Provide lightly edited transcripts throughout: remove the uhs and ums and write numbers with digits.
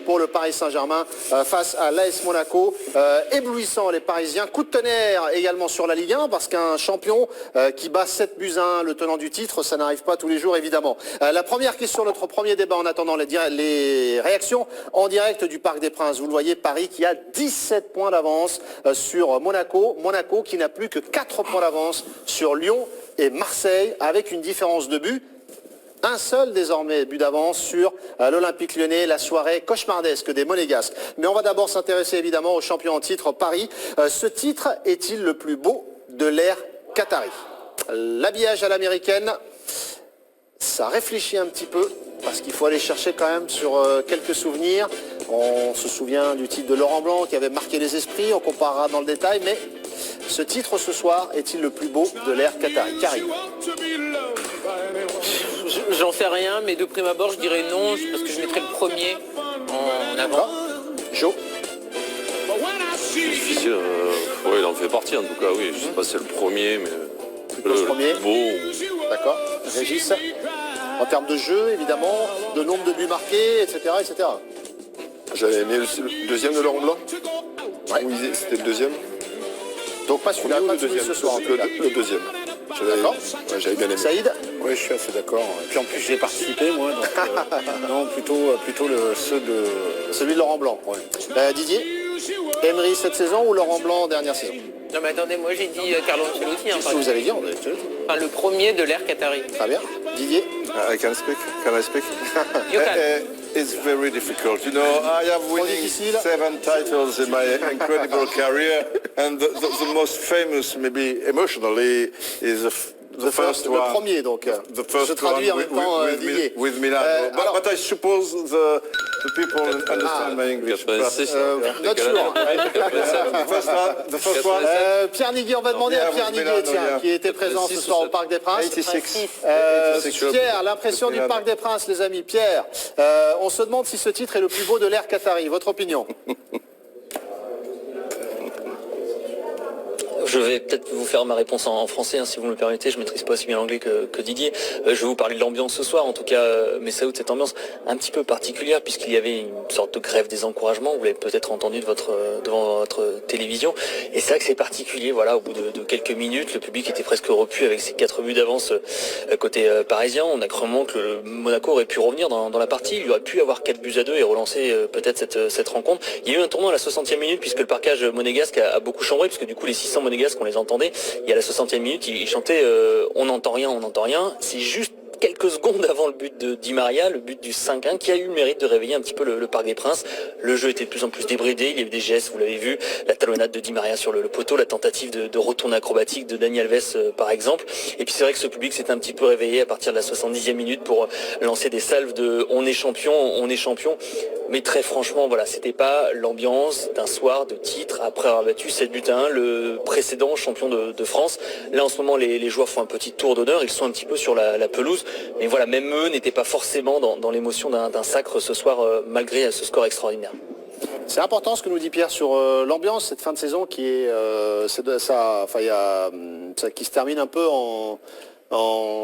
Pour le Paris Saint-Germain face à l'AS Monaco. Éblouissant les Parisiens. Coup de tonnerre également sur la Ligue 1 parce qu'un champion qui bat 7-1, le tenant du titre, ça n'arrive pas tous les jours évidemment. La première question, notre premier débat en attendant les réactions en direct du Parc des Princes. Vous le voyez, Paris qui a 17 points d'avance sur Monaco. Monaco qui n'a plus que 4 points d'avance sur Lyon et Marseille avec une différence de but. Un seul désormais but d'avance sur l'Olympique Lyonnais, la soirée cauchemardesque des Monégasques. Mais on va d'abord s'intéresser évidemment au champion en titre Paris. Ce titre est-il le plus beau de l'ère qatari? L'habillage à l'américaine, ça réfléchit un petit peu parce qu'il faut aller chercher quand même sur quelques souvenirs. On se souvient du titre de Laurent Blanc qui avait marqué les esprits, on comparera dans le détail, mais ce titre ce soir est-il le plus beau de l'ère qatari? Karim. J'en sais rien, mais de prime abord, je dirais non, parce que je mettrais le premier en avant. Joe. C'est difficile, ouais, il en fait partie en tout cas, oui. Je sais pas si c'est le premier, mais le premier. Beau. D'accord. Régis. En termes de jeu, évidemment, de nombre de buts marqués, etc. etc. J'avais aimé le deuxième de Laurent Blanc. Ouais. C'était le deuxième. Donc pas celui-là, pas le deuxième ce soir. Le deuxième. D'accord. Ouais, j'avais bien aimé. Saïd. Oui, je suis assez d'accord. Et puis en plus, j'ai participé, moi. Donc, non, plutôt celui de Laurent Blanc. Ouais. Didier. Emery cette saison ou Laurent Blanc dernière saison? Non, mais attendez, moi j'ai dit Carlo Ancelotti. Qu'est-ce que vous avez dit? Enfin, le premier de l'ère qatari. Très bien. Didier. I can speak. Can I speak? You can. It's very difficult. You know, I have winning 7 titles in my incredible career, and the most famous, maybe emotionally, is the first one. Le premier, donc. The first je traduis en même temps, Didier. With Milan. But I suppose the people understand my English. Not sure. The first one. Pierre Niguet, on va demander à Pierre Niguet, tiens, qui était présent ce soir au Parc des Princes. Pierre, l'impression du Parc des Princes, les amis. Pierre, on se demande si ce titre est le plus beau de l'ère qatari. Votre opinion? Je vais peut-être vous faire ma réponse en français, hein, si vous me le permettez. Je ne maîtrise pas aussi bien l'anglais que Didier. Je vais vous parler de l'ambiance ce soir, en tout cas, Messaoud, cette ambiance un petit peu particulière, puisqu'il y avait une sorte de grève des encouragements. Vous l'avez peut-être entendu devant votre télévision. Et c'est vrai que c'est particulier. Voilà, au bout de quelques minutes, le public était presque repu avec ses 4 buts d'avance côté parisien. On a cru que le Monaco aurait pu revenir dans la partie. Il aurait pu avoir 4-2 et relancer peut-être cette rencontre. Il y a eu un tournant à la 60e minute, puisque le parquage monégasque a beaucoup chambré, puisque du coup les 600 monégasques qu'on les entendait, il y a la 60e minute, ils chantaient on n'entend rien, on n'entend rien. C'est juste quelques secondes avant le but de Di Maria, le but du 5-1, qui a eu le mérite de réveiller un petit peu le Parc des Princes. Le jeu était de plus en plus débridé, il y avait des gestes, vous l'avez vu, la talonnade de Di Maria sur le poteau, la tentative de retourne acrobatique de Dani Alves par exemple. Et puis c'est vrai que ce public s'est un petit peu réveillé à partir de la 70e minute pour lancer des salves de on est champion. Mais très franchement, voilà, c'était pas l'ambiance d'un soir de titre après avoir battu 7-1, le précédent champion de France. Là en ce moment les joueurs font un petit tour d'honneur, ils sont un petit peu sur la pelouse. Mais voilà, même eux n'étaient pas forcément dans l'émotion d'un sacre ce soir, malgré ce score extraordinaire. C'est important ce que nous dit Pierre sur l'ambiance, cette fin de saison qui est, qui se termine un peu en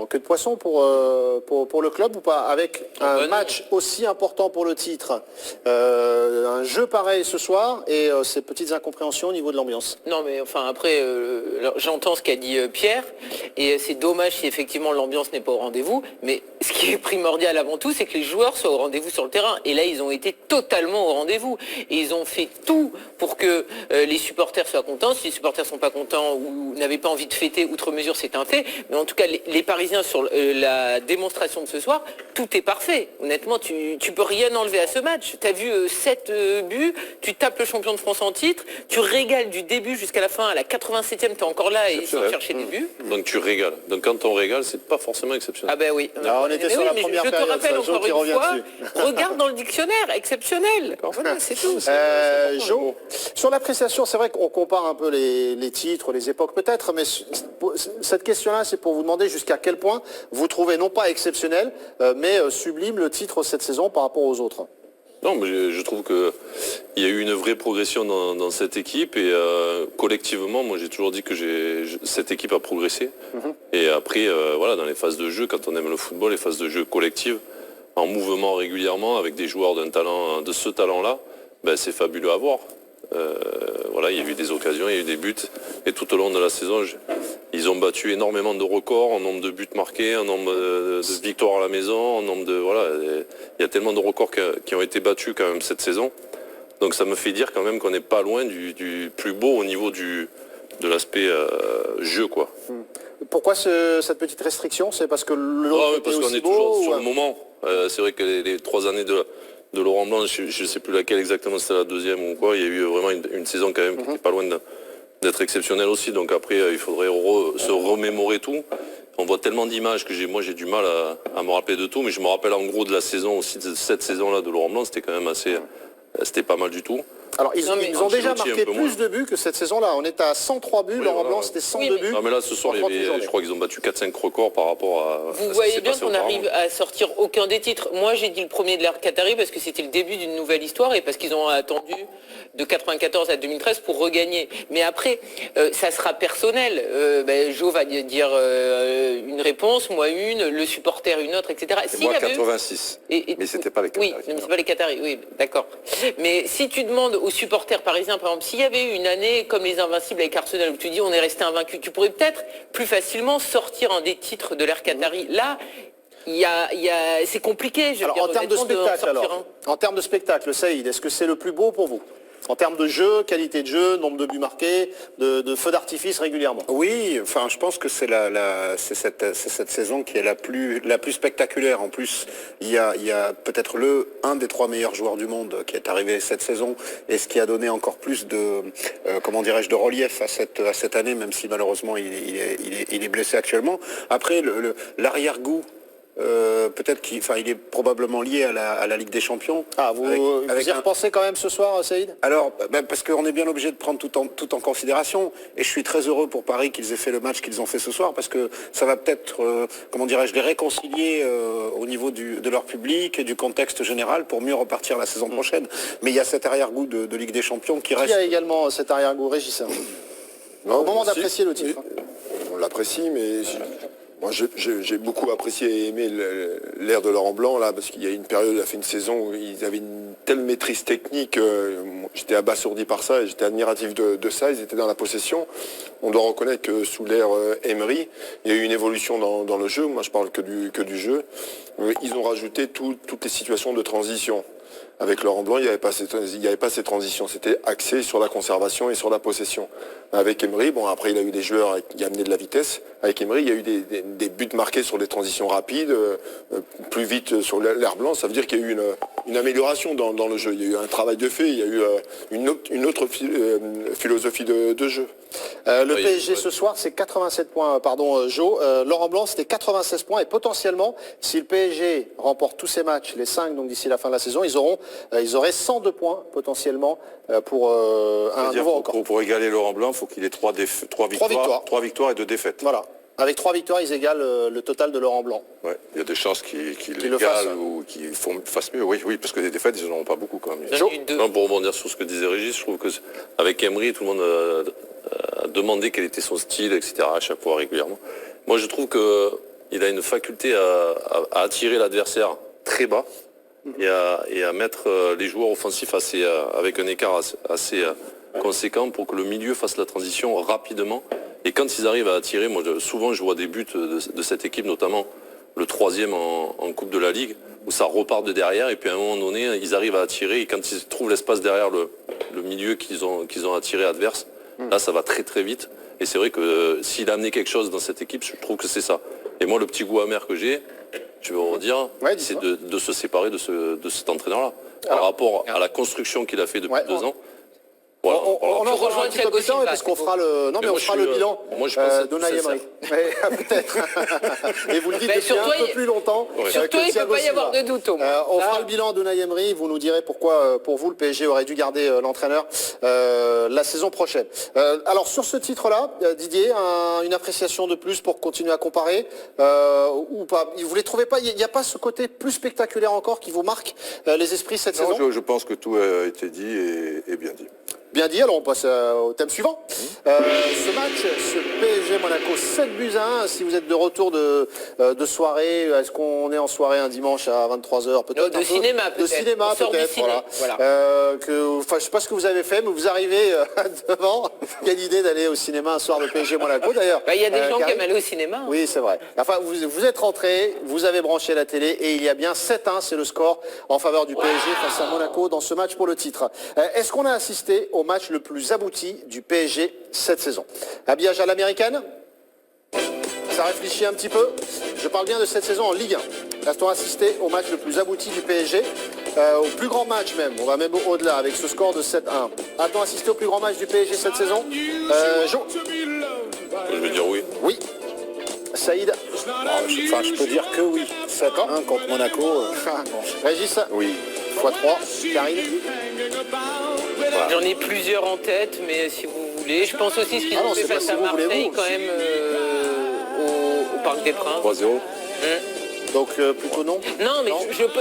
queue de poisson pour le club ou pas, avec un match aussi important pour le titre, un jeu pareil ce soir et ces petites incompréhensions au niveau de l'ambiance. Non mais enfin après j'entends ce qu'a dit Pierre et c'est dommage si effectivement l'ambiance n'est pas au rendez-vous, mais ce qui est primordial avant tout c'est que les joueurs soient au rendez-vous sur le terrain et là ils ont été totalement au rendez-vous et ils ont fait tout pour que les supporters soient contents. Si les supporters sont pas contents ou n'avaient pas envie de fêter outre mesure, c'est un fait, mais en tout cas les Parisiens sur la démonstration de ce soir, tout est parfait. Honnêtement, tu peux rien enlever à ce match. Tu as vu 7 buts, tu tapes le champion de France en titre, tu régales du début jusqu'à la fin, à la 87e, tu es encore là et tu vas chercher des buts. Donc tu régales. Donc quand on régale, c'est pas forcément exceptionnel. Ah ben oui. Alors, on était sur la première je te période, rappelle encore une fois, regarde dans le dictionnaire, exceptionnel. Voilà, c'est tout. Jo, sur l'appréciation, c'est vrai qu'on compare un peu les titres, les époques peut-être, mais cette question-là, c'est pour vous demander jusqu'à quel point vous trouvez non pas exceptionnel, mais sublime le titre cette saison par rapport aux autres. Non, mais je trouve qu'il y a eu une vraie progression dans cette équipe et collectivement, moi j'ai toujours dit que cette équipe a progressé. Et après, voilà, dans les phases de jeu, quand on aime le football, les phases de jeu collectives, en mouvement régulièrement avec des joueurs de ce talent-là, ben, c'est fabuleux à voir. Voilà, il y a eu des occasions, il y a eu des buts et tout au long de la saison, ils ont battu énormément de records en nombre de buts marqués, en nombre de victoires à la maison, en nombre de voilà, il y a tellement de records qui ont été battus quand même cette saison. Donc ça me fait dire quand même qu'on n'est pas loin du plus beau au niveau de l'aspect jeu quoi. Pourquoi cette petite restriction? C'est parce que parce qu'on est toujours sur le moment. C'est vrai que les 3 années de Laurent Blanc, je ne sais plus laquelle exactement, c'était la deuxième ou quoi, il y a eu vraiment une saison quand même qui n'était pas loin d'être exceptionnelle aussi. Donc après, il faudrait se remémorer tout. On voit tellement d'images que moi j'ai du mal à me rappeler de tout, mais je me rappelle en gros de la saison aussi, de cette saison-là de Laurent Blanc, c'était quand même c'était pas mal du tout. Alors, ils ont déjà marqué plus de buts que cette saison-là. On est à 103 buts. Laurent Blanc, c'était 102 buts. Non, mais là, ce soir, je crois qu'ils ont battu 4-5 records par rapport à... Vous voyez bien qu'on n'arrive à sortir aucun des titres. Moi, j'ai dit le premier de l'ère Qatari parce que c'était le début d'une nouvelle histoire et parce qu'ils ont attendu de 94 à 2013 pour regagner. Mais après, ça sera personnel. Jo va dire une réponse, moi une, le supporter une autre, etc. C'est moi 86. Mais c'était pas les Qataris. Oui, mais c'est pas les Qataris, oui, d'accord. Mais si tu demandes aux supporters parisiens, par exemple, s'il y avait eu une année comme les Invincibles avec Arsenal où tu dis on est resté invaincu, tu pourrais peut-être plus facilement sortir un des titres de l'ère Qatari. Là, c'est compliqué. Alors, en termes de spectacle, en termes de spectacle, Saïd, est-ce que c'est le plus beau pour vous? En termes de jeu, qualité de jeu, nombre de buts marqués, de feux d'artifice régulièrement. Oui, enfin, je pense que c'est cette saison qui est la plus spectaculaire. En plus, il y a peut-être un des 3 meilleurs joueurs du monde qui est arrivé cette saison, et ce qui a donné encore plus de, de relief à cette année, même si malheureusement il est blessé actuellement. Après, l'arrière-goût. Peut-être qu'il est probablement lié à la Ligue des Champions. Ah, vous y repensez quand même ce soir, Saïd? Alors, parce qu'on est bien obligé de prendre tout en considération, et je suis très heureux pour Paris qu'ils aient fait le match qu'ils ont fait ce soir, parce que ça va peut-être, les réconcilier au niveau de leur public et du contexte général pour mieux repartir la saison prochaine. Mais il y a cet arrière-goût de Ligue des Champions qui reste... Il y a également cet arrière-goût, Régis. Au moment d'apprécier le titre. On l'apprécie, mais... Moi, j'ai beaucoup apprécié et aimé l'ère de Laurent Blanc, là, parce qu'il y a une période, il a fait une saison où ils avaient une telle maîtrise technique, j'étais abasourdi par ça et j'étais admiratif de ça, ils étaient dans la possession. On doit reconnaître que sous l'ère Emery, il y a eu une évolution dans le jeu, moi je parle que du jeu. Ils ont rajouté toutes les situations de transition. Avec Laurent Blanc, il n'y avait pas ces transitions. C'était axé sur la conservation et sur la possession. Avec Emery, après il a eu des joueurs qui amenaient de la vitesse. Avec Emery, il y a eu des buts marqués sur des transitions rapides, plus vite sur l'air blanc. Ça veut dire qu'il y a eu une amélioration dans le jeu. Il y a eu un travail de fait, il y a eu une autre philosophie de jeu. Le PSG ce soir, c'est 87 points, pardon Jo. Laurent Blanc, c'était 96 points. Et potentiellement, si le PSG remporte tous ses matchs, les 5 donc d'ici la fin de la saison, ils auraient 102 points potentiellement pour un nouveau record. Pour égaler Laurent Blanc, il faut qu'il ait 3 victoires et 2 défaites. Voilà. Avec 3 victoires, ils égalent le total de Laurent Blanc. Ouais, il y a des chances qu'il l'égalent ou qu'il fasse mieux. Oui, parce que les défaites, ils n'en auront pas beaucoup quand même. Non, pour rebondir sur ce que disait Régis, je trouve qu'avec Emery, tout le monde a demandé quel était son style, etc. à chaque fois régulièrement. Moi, je trouve qu'il a une faculté à attirer l'adversaire très bas et à mettre les joueurs offensifs avec un écart assez conséquent pour que le milieu fasse la transition rapidement. Et quand ils arrivent à attirer, moi souvent je vois des buts de cette équipe, notamment le 3e en Coupe de la Ligue, où ça repart de derrière et puis à un moment donné, ils arrivent à attirer et quand ils trouvent l'espace derrière le milieu qu'ils ont attiré adverse, là ça va très très vite. Et c'est vrai que s'il a amené quelque chose dans cette équipe, je trouve que c'est ça. Et moi le petit goût amer que j'ai, je vais vous dire, c'est de se séparer de cet entraîneur-là. Par rapport à la construction qu'il a fait depuis 2 ans. Voilà, on en Tu rejoint rejoins un petit peu Thiago plus tard, Silva, parce qu'on c'est fera le, non mais Mais on moi, fera je le suis, bilan moi, je pense d'Unai que c'est Emery. Peut-être. Et vous le dites Mais depuis sur un toi, peu plus longtemps. Sur toi, il ne peut pas y avoir de doute au moins. On fera le bilan d'Unai Emery, vous nous direz pourquoi, pour vous, le PSG aurait dû garder l'entraîneur la saison prochaine. Alors sur ce titre-là, Didier, une appréciation de plus pour continuer à comparer ou pas? Vous les trouvez pas? Il n'y a pas ce côté plus spectaculaire encore qui vous marque les esprits cette saison? Non, je pense que tout a été dit et bien dit. Bien dit, alors on passe au thème suivant. Ce match, ce PSG Monaco 7 buts à 1, si vous êtes de retour de soirée, est-ce qu'on est en soirée un dimanche à 23h peut-être? De cinéma peut-être. De cinéma On sort du peut-être, ciné, voilà. voilà. Je sais pas ce que vous avez fait, mais vous arrivez devant. Quelle idée d'aller au cinéma un soir de PSG Monaco d'ailleurs. Il y a des gens qui Karim. aiment aller au cinéma. Oui, c'est vrai. Enfin, vous êtes rentré, vous avez branché la télé et il y a bien 7-1, c'est le score en faveur du PSG face à Monaco dans ce match pour le titre. Est-ce qu'on a assisté au match le plus abouti du PSG cette saison? Habillage à l'américaine? Ça réfléchit un petit peu. Je parle bien de cette saison en Ligue 1. A-t-on assisté au match le plus abouti du PSG? Au plus grand match même, on va même au-delà avec ce score de 7-1. A-t-on assisté au plus grand match du PSG cette saison? Jo? Je vais dire oui. Oui. Saïd? Je peux dire que oui. 7-1 contre Monaco. Régis? Oui. x3. Karine? J'en ai plusieurs en tête, mais si vous voulez, je pense aussi ce qu'ils ont fait c'est pas face si à vous voulez, Marseille vous. quand même au Parc des Princes. 3-0. Donc plutôt non? Non, mais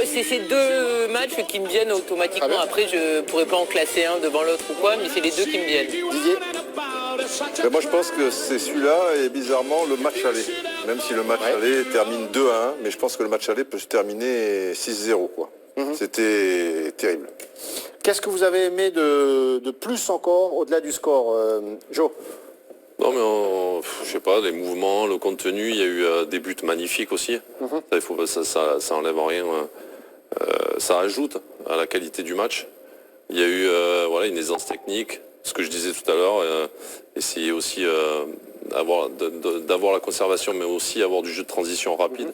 c'est ces deux matchs qui me viennent automatiquement. Très bien. Après, je pourrais pas en classer un devant l'autre ou quoi, mais c'est les deux qui me viennent. Didier? Ben moi je pense que c'est celui-là et bizarrement le match aller. Même si le match aller termine 2-1, mais je pense que le match aller peut se terminer 6-0 quoi. C'était terrible. Qu'est-ce que vous avez aimé de plus encore au-delà du score, Jo? Non mais je sais pas, les mouvements, le contenu, il y a eu des buts magnifiques aussi. Ça enlève rien. Ça ajoute à la qualité du match. Il y a eu une aisance technique, ce que je disais tout à l'heure, essayer aussi d'avoir la conservation, mais aussi avoir du jeu de transition rapide.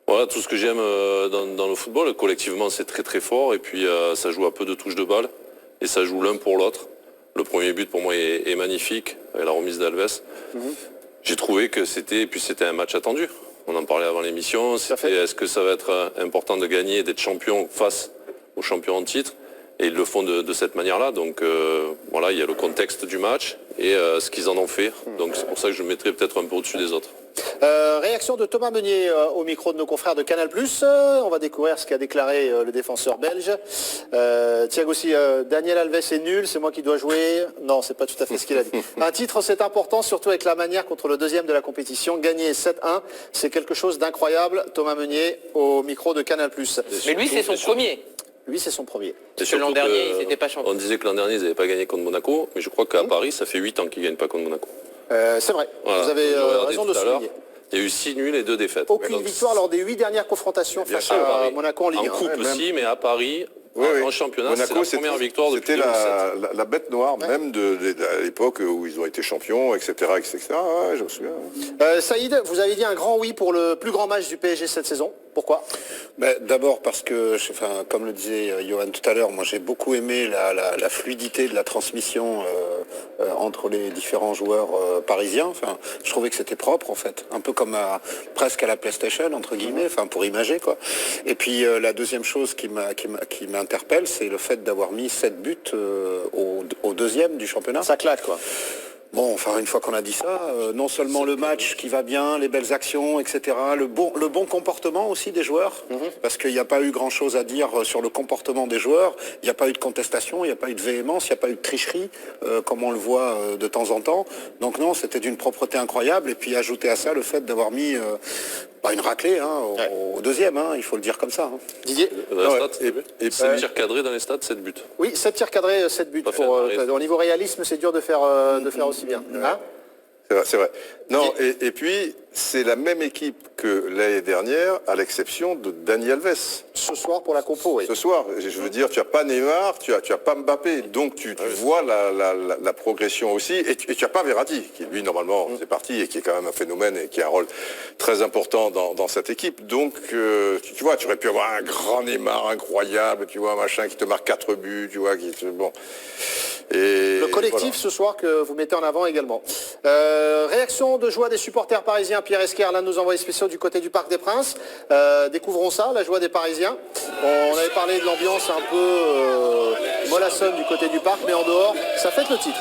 Voilà, tout ce que j'aime dans le football, collectivement c'est très très fort, et puis ça joue à peu de touches de balle, et ça joue l'un pour l'autre. Le premier but pour moi est magnifique, avec la remise d'Alves. J'ai trouvé que c'était un match attendu. On en parlait avant l'émission, est-ce que ça va être important de gagner et d'être champion face aux champions en titre? Et ils le font de cette manière-là. Donc il y a le contexte du match et ce qu'ils en ont fait. Donc c'est pour ça que je mettrais peut-être un peu au-dessus des autres. Réaction de Thomas Meunier au micro de nos confrères de Canal+. On va découvrir ce qu'a déclaré le défenseur belge. Thiago, si Daniel Alves est nul, c'est moi qui dois jouer. Non, c'est pas tout à fait ce qu'il a dit. Un titre, c'est important, surtout avec la manière contre le deuxième de la compétition. Gagner 7-1, c'est quelque chose d'incroyable. Thomas Meunier au micro de Canal+. Mais lui, c'est son premier. Lui, c'est son premier. Parce que l'an dernier, ils n'étaient pas champions. On disait que l'an dernier, ils n'avaient pas gagné contre Monaco, mais je crois qu'à Paris, ça fait 8 ans qu'ils ne gagnent pas contre Monaco. C'est vrai, Voilà. vous avez J'ai regardé raison de tout à l'heure. souligner. Il y a eu 6 nuls et 2 défaites. Aucune Donc, victoire lors des 8 dernières confrontations face à à Paris. Monaco en Ligue 1. En coupe aussi, mais à Paris, Oui, en championnat, c'est la première victoire depuis C'était 2007. la bête noire, même de l'époque où ils ont été champions, etc. Ouais, je me souviens. Saïd, vous avez dit un grand oui pour le plus grand match du PSG cette saison. Pourquoi? D'abord parce que, comme le disait Johan tout à l'heure, moi j'ai beaucoup aimé la fluidité de la transmission entre les différents joueurs parisiens. Enfin, je trouvais que c'était propre en fait, un peu comme presque à la PlayStation entre guillemets, enfin pour imager quoi. Et puis la deuxième chose qui m'interpelle, c'est le fait d'avoir mis 7 buts au deuxième du championnat. Ça claque quoi. Bon, enfin, une fois qu'on a dit ça, non seulement le match qui va bien, les belles actions, etc., le bon comportement aussi des joueurs, parce qu'il n'y a pas eu grand-chose à dire sur le comportement des joueurs, il n'y a pas eu de contestation, il n'y a pas eu de véhémence, il n'y a pas eu de tricherie, comme on le voit de temps en temps. Donc non, c'était d'une propreté incroyable, et puis ajouter à ça le fait d'avoir mis... pas une raclée au deuxième, il faut le dire comme ça. Didier? Et 7 tirs cadrés dans les stades, 7 buts. Oui, 7 tirs cadrés, 7 buts. Au niveau réalisme, c'est dur de faire aussi bien. Hein? C'est vrai. Non, et puis, c'est la même équipe que l'année dernière, à l'exception de Dani Alves. Ce soir pour la compo, oui. Ce soir, je veux dire, tu n'as pas Neymar, tu as pas Mbappé, donc tu vois la progression aussi, et tu n'as pas Verratti, qui lui, normalement, c'est parti, et qui est quand même un phénomène, et qui a un rôle très important dans cette équipe. Donc, tu vois, tu aurais pu avoir un grand Neymar incroyable, tu vois, un machin qui te marque 4 buts, tu vois, bon... Et Le collectif voilà. ce soir que vous mettez en avant également. Réaction de joie des supporters parisiens. Pierre Esquer, l'un de nos envoyés spéciaux du côté du Parc des Princes. Découvrons ça, la joie des Parisiens. On avait parlé de l'ambiance un peu mollassonne du côté du parc, mais en dehors, ça fête le titre.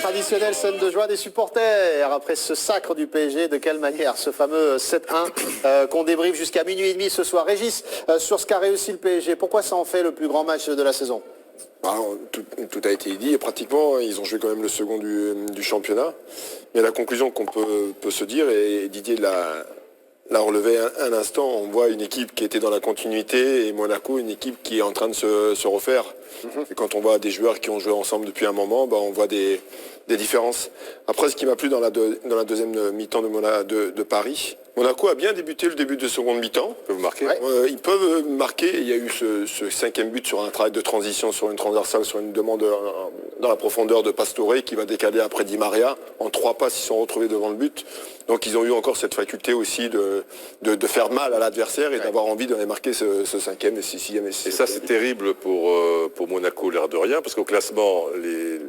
Traditionnelle scène de joie des supporters après ce sacre du PSG. De quelle manière ce fameux 7-1 qu'on débriefe jusqu'à minuit et demi ce soir. Régis, sur ce qu'a réussi le PSG, pourquoi ça en fait le plus grand match de la saison? Alors, tout a été dit et pratiquement ils ont joué quand même le second du championnat. Mais la conclusion qu'on peut se dire, et Didier l'a relevé un instant, on voit une équipe qui était dans la continuité et Monaco, une équipe qui est en train de se refaire. Et quand on voit des joueurs qui ont joué ensemble depuis un moment, on voit des différences. Après, ce qui m'a plu dans la deuxième mi-temps de Paris, Monaco a bien débuté le début de seconde mi-temps. Ils peuvent marquer. Ouais. Ils peuvent marquer. Il y a eu ce cinquième but sur un travail de transition, sur une transversale, sur une demande dans la profondeur de Pastore qui va décaler après Di Maria. En 3 passes, ils sont retrouvés devant le but. Donc ils ont eu encore cette faculté aussi de faire mal à l'adversaire et d'avoir envie d'aller marquer ce cinquième et sixième. Et ça, c'est terrible pour Monaco, l'air de rien, parce qu'au classement,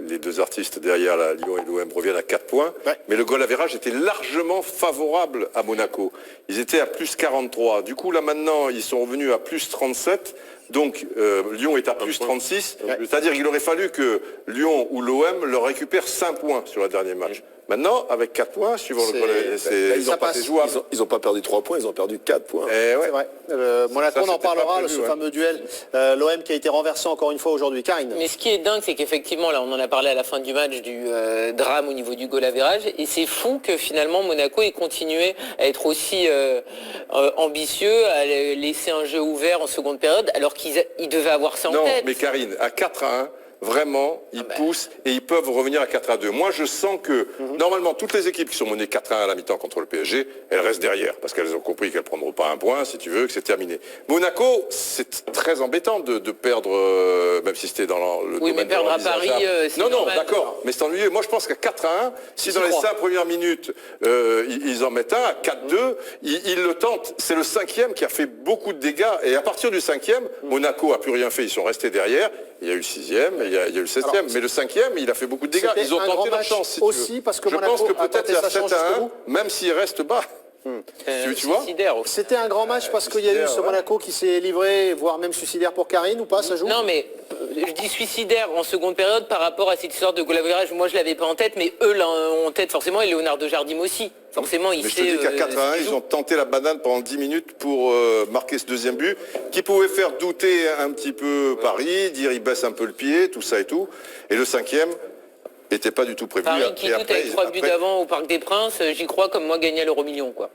les deux artistes derrière, Lyon et l'OM, reviennent à 4 points. Ouais. Mais le goal average était largement favorable à Monaco. Ils étaient à plus 43. Du coup, là, maintenant, ils sont revenus à plus 37. Donc, Lyon est à plus 36. Ouais. C'est-à-dire qu'il aurait fallu que Lyon ou l'OM leur récupère 5 points sur le dernier match. Maintenant, avec 4 points, suivant le goal, ça passe. Ils n'ont pas perdu 3 points, ils ont perdu 4 points. Eh ouais. C'est vrai. Monaco, Ça, on en c'était parlera, pas prévu, ce ouais. fameux duel. L'OM qui a été renversé encore une fois aujourd'hui. Karine. Mais ce qui est dingue, c'est qu'effectivement, là, on en a parlé à la fin du match du drame au niveau du goal average, et c'est fou que finalement Monaco ait continué à être aussi ambitieux, à laisser un jeu ouvert en seconde période, alors qu'ils devaient avoir ça en Non, tête. mais Karine, à 4-1, vraiment, ils poussent et ils peuvent revenir à 4-2. Moi, je sens que, normalement, toutes les équipes qui sont menées 4-1 à la mi-temps contre le PSG, elles restent derrière, parce qu'elles ont compris qu'elles ne prendront pas un point, si tu veux, que c'est terminé. Monaco, c'est très embêtant de perdre, même si c'était dans le Oui, mais domaine perdre à envisageable. Paris, c'est Non, normal. d'accord, mais c'est ennuyeux. Moi, je pense qu'à 4-1, si dans les 5 premières minutes, ils en mettent un, à 4-2, ils le tentent. C'est le 5e qui a fait beaucoup de dégâts, et à partir du 5e, Monaco a plus rien fait, ils sont restés derrière. Il y a eu le 6e, il y a eu le 7e, Alors, mais le 5e, il a fait beaucoup de dégâts. C'était Ils ont un grand tenté leur match chance, si aussi, tu veux. parce que je Monaco pense que a peut-être tenté il y a sa 7 chance à jusqu'au 1, bout. même s'il reste bas. Tu vois Suicidaire aussi. C'était un grand match parce qu'il y a eu ce ouais. Monaco qui s'est livré, voire même suicidaire pour Karine ou pas, ça joue? Non, mais je dis suicidaire en seconde période par rapport à cette histoire de goal average. Moi, je l'avais pas en tête, mais eux l'ont en tête forcément, et Leonardo Jardim aussi. Forcément, il Mais je sait. te dis qu'à 4 à 1, ce qu'il ils joue. ont tenté la banane pendant 10 minutes pour marquer ce deuxième but, qui pouvait faire douter un petit peu Paris, dire il baisse un peu le pied, tout ça et tout. Et le 5e n'était pas du tout prévu. Paris qui Et doute après, avec 3 buts après- d'avant au Parc des Princes, j'y crois comme moi gagner à l'euro-million, quoi.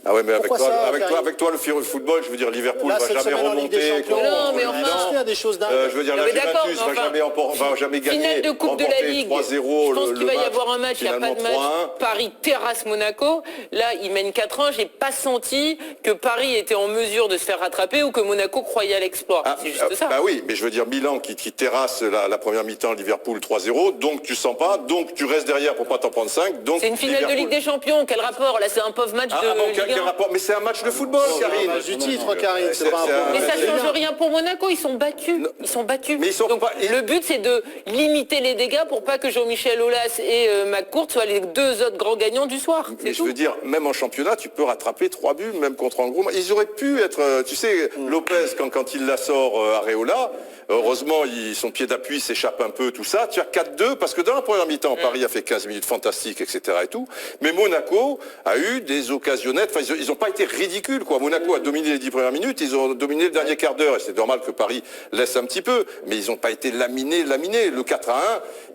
Ah ouais, mais avec Pourquoi toi, ça, avec, toi, Karine avec toi, le football, je veux dire, Liverpool Là, va cette jamais semaine en Ligue des remonter. Champions, Non, mais on enfin, a assisté à des choses dingues. Je veux dire, Non, la mais d'accord, Juventus mais va enfin, jamais gagner. Finale de Coupe de la remporter Ligue. 3-0 Je pense le qu'il va y match, avoir un match, il n'y a pas de match. finalement 3-1. Paris terrasse Monaco. Là, ils mènent 4-1. J'ai pas senti que Paris était en mesure de se faire rattraper ou que Monaco croyait à l'exploit. C'est juste ça. Bah oui, mais je veux dire, Milan qui terrasse la première mi-temps, Liverpool 3-0, donc tu sens pas, donc tu restes derrière pour pas t'en prendre 5. Donc C'est une finale de Ligue des Champions. Quel rapport? Là, c'est un pauvre match de bon, Ligue quel 1. rapport? Mais c'est un match de football, Karine. match du titre, Karine, c'est C'est- pas un c'est problème. Mais ça c'est change bien. rien pour Monaco, ils sont battus. Ils sont battus. Mais ils sont Donc, pas- le but, c'est de limiter les dégâts pour pas que Jean-Michel Aulas et McCourt soient les deux autres grands gagnants du soir. C'est Mais je tout. veux dire, même en championnat, tu peux rattraper 3 buts, même contre un gros. Ils auraient pu être, tu sais, Lopez, quand il la sort Areola, heureusement, son pied d'appui s'échappe un peu, tout ça. Tu as 4-2, parce que dans la première mi-temps, Paris a fait 15 minutes fantastiques, etc. et tout. Mais Monaco a eu des occasionnettes. Enfin, ils ont pas été ridicules, quoi. Monaco a dominé les 10 premières minutes, ils ont dominé le dernier quart d'heure, et c'est normal que Paris laisse un petit peu, mais ils n'ont pas été laminés. Le 4-1,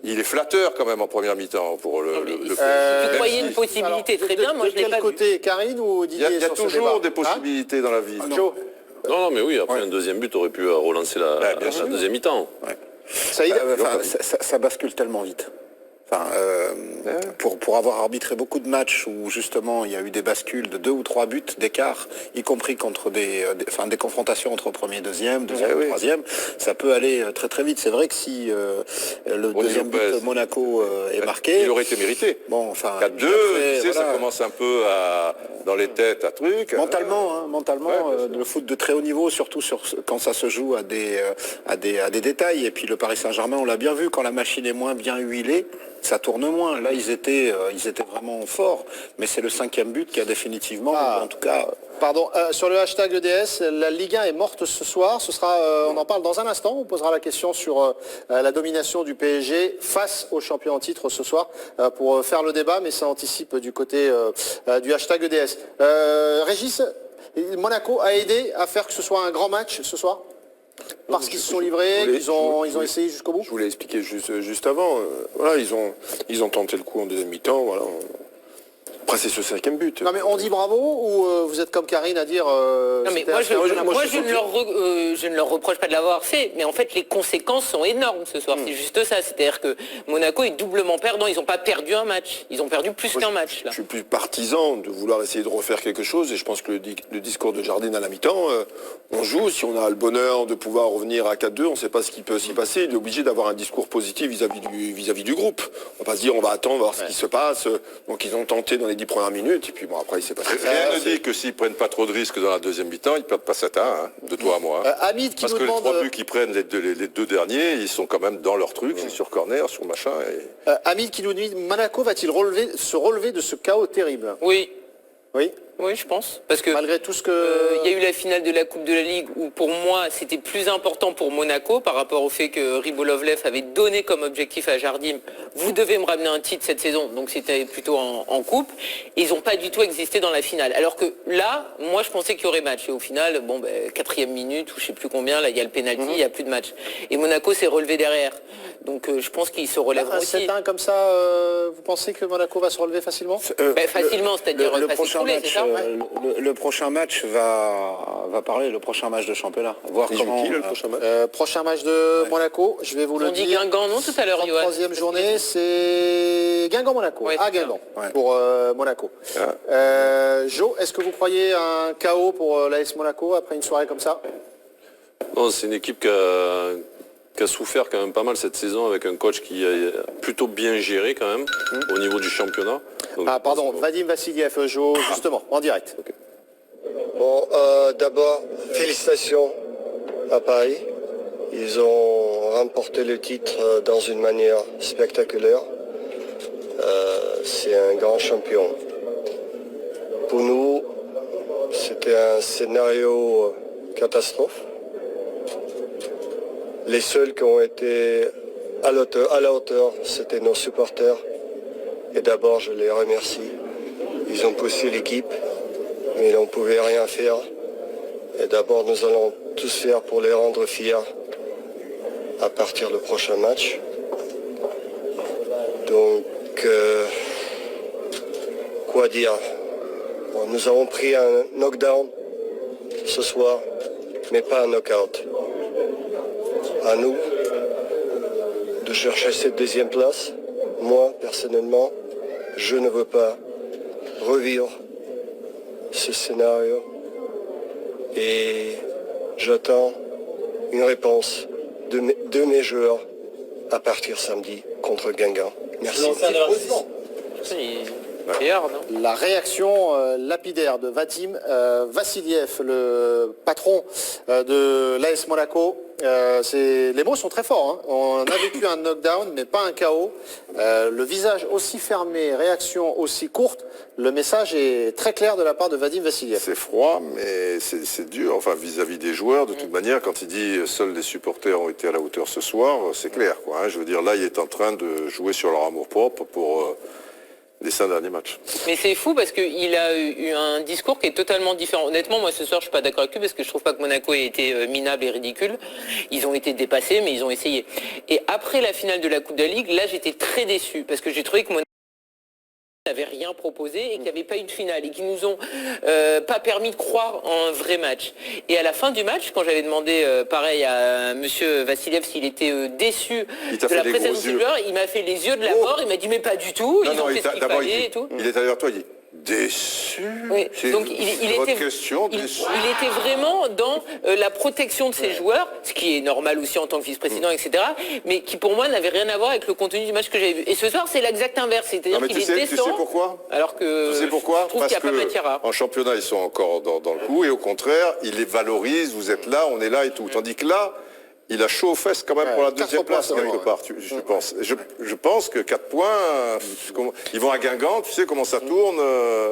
il est flatteur quand même en première mi-temps pour le Si vous croyez une possibilité, très bien, moi je l'ai quel pas vu. côté, Karine ou Il y a Didier sur ce toujours débat des possibilités dans la vie. Joe, Non, mais oui, après un deuxième but aurait pu relancer la deuxième mi-temps. Saïd Ça bascule tellement vite. Enfin, pour avoir arbitré beaucoup de matchs où justement il y a eu des bascules de 2 ou 3 buts d'écart, y compris contre des confrontations entre premier et deuxième et troisième, ça peut aller très très vite. C'est vrai que si le deuxième but de Monaco est marqué, il aurait été mérité. Bon, enfin 4-2, tu sais, ça commence un peu dans les têtes à truc. Mentalement, le foot de très haut niveau, surtout quand ça se joue à des détails. Et puis le Paris Saint-Germain, on l'a bien vu, quand la machine est moins bien huilée, ça tourne moins. Là, ils étaient vraiment forts. Mais c'est le 5e but qui a définitivement, en tout cas... Pardon, sur le hashtag EDS, la Ligue 1 est morte ce soir. Ce sera, on en parle dans un instant. On posera la question sur la domination du PSG face au champion en titre ce soir pour faire le débat, mais ça anticipe du côté du hashtag EDS. Régis, Monaco a aidé à faire que ce soit un grand match ce soir parce qu'ils se sont livrés, qu'ils ont essayé jusqu'au bout. Je voulais expliquer juste avant. Voilà, ils ont tenté le coup en deuxième mi-temps. Voilà. Après, c'est ce 5e but. Non mais on dit bravo ou vous êtes comme Karine à dire... Non mais moi, je ne leur reproche pas de l'avoir fait, mais en fait les conséquences sont énormes ce soir, c'est juste ça, c'est-à-dire que Monaco est doublement perdant, ils n'ont pas perdu un match, ils ont perdu plus qu'un match là. Je suis plus partisan de vouloir essayer de refaire quelque chose, et je pense que le discours de Jardine à la mi-temps, on joue, si on a le bonheur de pouvoir revenir à 4-2, on ne sait pas ce qui peut s'y passer, il est obligé d'avoir un discours positif vis-à-vis du groupe. On va pas se dire on va attendre, voir ce qui se passe, donc ils ont tenté dans les 10 premières minutes, et puis bon, après il s'est passé. Rien ne dit que s'ils prennent pas trop de risques dans la deuxième mi-temps, ils perdent pas 7-1, de toi à moi. Hamid qui Parce nous que demande... les 3 buts qu'ils prennent, les deux derniers, ils sont quand même dans leur truc, c'est sur corner, sur machin. Hamid qui nous dit, Monaco va-t-il se relever de ce chaos terrible? Oui. Oui. Oui, je pense. Parce que malgré tout ce que... il y a eu la finale de la Coupe de la Ligue où pour moi c'était plus important pour Monaco par rapport au fait que Ribolovlev avait donné comme objectif à Jardim, vous devez me ramener un titre cette saison, donc c'était plutôt en coupe. Et ils n'ont pas du tout existé dans la finale. Alors que là, moi je pensais qu'il y aurait match. Et au final, 4e minute ou je sais plus combien, là il y a le pénalty, il n'y a plus de match. Et Monaco s'est relevé derrière. Donc je pense qu'ils se relèveront aussi. 7-1 comme ça, vous pensez que Monaco va se relever facilement? Facilement, c'est-à-dire le pas prochain s'écrouler, match, c'est ça? le prochain match va parler, le prochain match de championnat. Voir comment... le prochain match prochain match de Monaco, je vais vous le On dit dire. Guingamp, non, tout à l'heure, Johan. 3e journée, c'est Guingamp-Monaco. Ouais, à Guingamp, Ouais. pour Monaco. Jo, est-ce que vous croyez à un chaos pour l'AS Monaco après une soirée comme ça? Non, c'est une équipe qui a souffert quand même pas mal cette saison avec un coach qui a plutôt bien géré quand même au niveau du championnat. Donc, Pardon, Vadim Vassiliev, Jo, justement, en direct. Bon, d'abord, félicitations à Paris. Ils ont remporté le titre dans une manière spectaculaire. C'est un grand champion. Pour nous, c'était un scénario catastrophe. Les seuls qui ont été à la hauteur, c'était nos supporters. Et d'abord, je les remercie. Ils ont poussé l'équipe, mais on ne pouvait rien faire. Et d'abord, nous allons tous faire pour les rendre fiers à partir du prochain match. Donc, quoi dire? Bon, nous avons pris un knockdown ce soir, mais pas un knockout. À nous de chercher cette deuxième place. Moi, personnellement, je ne veux pas revivre ce scénario et j'attends une réponse de mes joueurs à partir samedi contre Guingamp. Merci. La réaction lapidaire de Vadim Vassiliev, le patron de l'AS Monaco. Les mots sont très forts. Hein. On a vécu un knockdown, mais pas un KO. Le visage aussi fermé, réaction aussi courte. Le message est très clair de la part de Vadim Vassiliev. C'est froid, mais c'est dur. Enfin, vis-à-vis des joueurs, de toute manière, quand il dit seuls les supporters ont été à la hauteur ce soir, c'est clair, quoi. Hein. Je veux dire, là, il est en train de jouer sur leur amour-propre pour les 5 derniers matchs. Mais c'est fou parce qu'il a eu un discours qui est totalement différent. Honnêtement, moi ce soir, je suis pas d'accord avec lui parce que je trouve pas que Monaco ait été minable et ridicule. Ils ont été dépassés, mais ils ont essayé. Et après la finale de la Coupe de la Ligue, là, j'étais très déçu parce que j'ai trouvé que Monaco n'avait rien proposé et qu'il n'y avait pas eu de finale et qu'ils nous ont pas permis de croire en un vrai match. Et à la fin du match, quand j'avais demandé pareil à monsieur Vassiliev s'il était déçu de la prestation du joueur, il m'a fait les yeux de la mort, il m'a dit mais pas du tout, ils ont fait ce qu'il fallait et tout. Il est allé vers toi, il dit déçu. Oui. Donc il était vraiment dans la protection de ses joueurs, ce qui est normal aussi en tant que vice-président, etc. Mais qui pour moi n'avait rien à voir avec le contenu du match que j'avais vu. Et ce soir c'est l'exact inverse, c'est-à-dire qu'il est décent. Tu sais pourquoi? Alors que tu sais pourquoi? je trouve qu'il n'y a pas matière à. En championnat ils sont encore dans le coup et au contraire ils les valorisent. Vous êtes là, on est là et tout. Tandis que là. Il a chaud aux fesses quand même pour la deuxième place quelque part, je pense. Je pense que 4 points, ils vont à Guingamp, tu sais comment ça tourne,